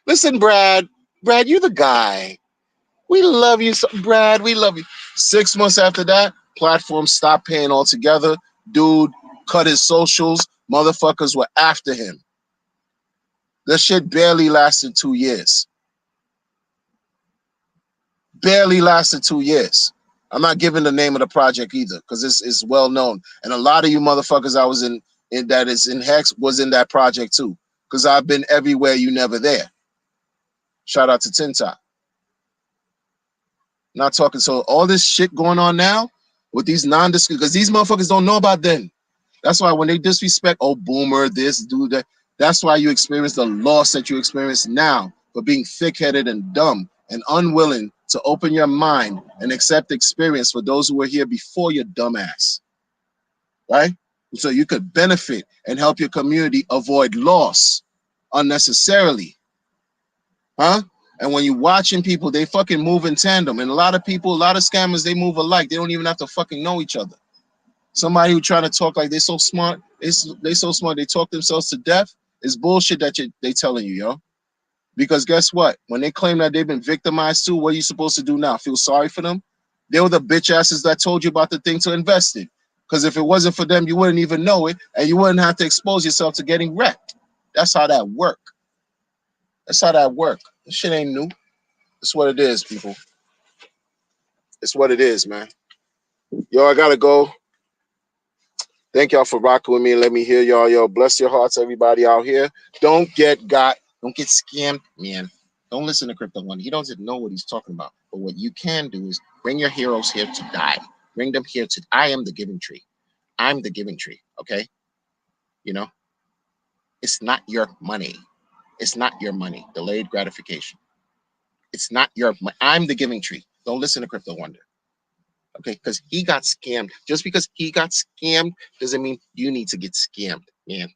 Speaker 3: Listen, Brad. Brad, you're the guy. We love you, Brad. We love you. 6 months after that, platform stopped paying altogether. Dude cut his socials. Motherfuckers were after him. The shit barely lasted 2 years. Barely lasted 2 years. I'm not giving the name of the project either because it's well known. And a lot of you motherfuckers I was in that is in Hex was in that project too. Because I've been everywhere, you never there. Shout out to Tinta. Not talking. So all this shit going on now with these because these motherfuckers don't know about them. That's why when they disrespect, oh, boomer, this, do that. That's why you experience the loss that you experience now for being thick-headed and dumb and unwilling to open your mind and accept experience for those who were here before your dumb ass. Right? So you could benefit and help your community avoid loss unnecessarily. Huh? And when you're watching people, they fucking move in tandem. And a lot of people, a lot of scammers, they move alike. They don't even have to fucking know each other. Somebody who trying to talk like they're so smart, they so smart, they talk themselves to death, is bullshit that they telling you, yo. Because guess what? When they claim that they've been victimized too, what are you supposed to do now? Feel sorry for them? They were the bitch asses that told you about the thing to invest in. Because if it wasn't for them, you wouldn't even know it, and you wouldn't have to expose yourself to getting wrecked. That's how that work. That's how that work. This shit ain't new. It's what it is, people. It's what it is, man. Yo, I gotta go. Thank y'all for rocking with me and let me hear y'all. Yo, bless your hearts, everybody out here. Don't get scammed, man. Don't listen to Crypto One. He doesn't know what he's talking about. But what you can do is bring your heroes here to die. Bring them here to. I am the giving tree. I'm the giving tree. Okay.
Speaker 1: You know, it's not your money. It's not your money. Delayed gratification. It's not your money. I'm the giving tree. Don't listen to Crypto Wonder. Okay, because he got scammed. Just because he got scammed doesn't mean you need to get scammed, man.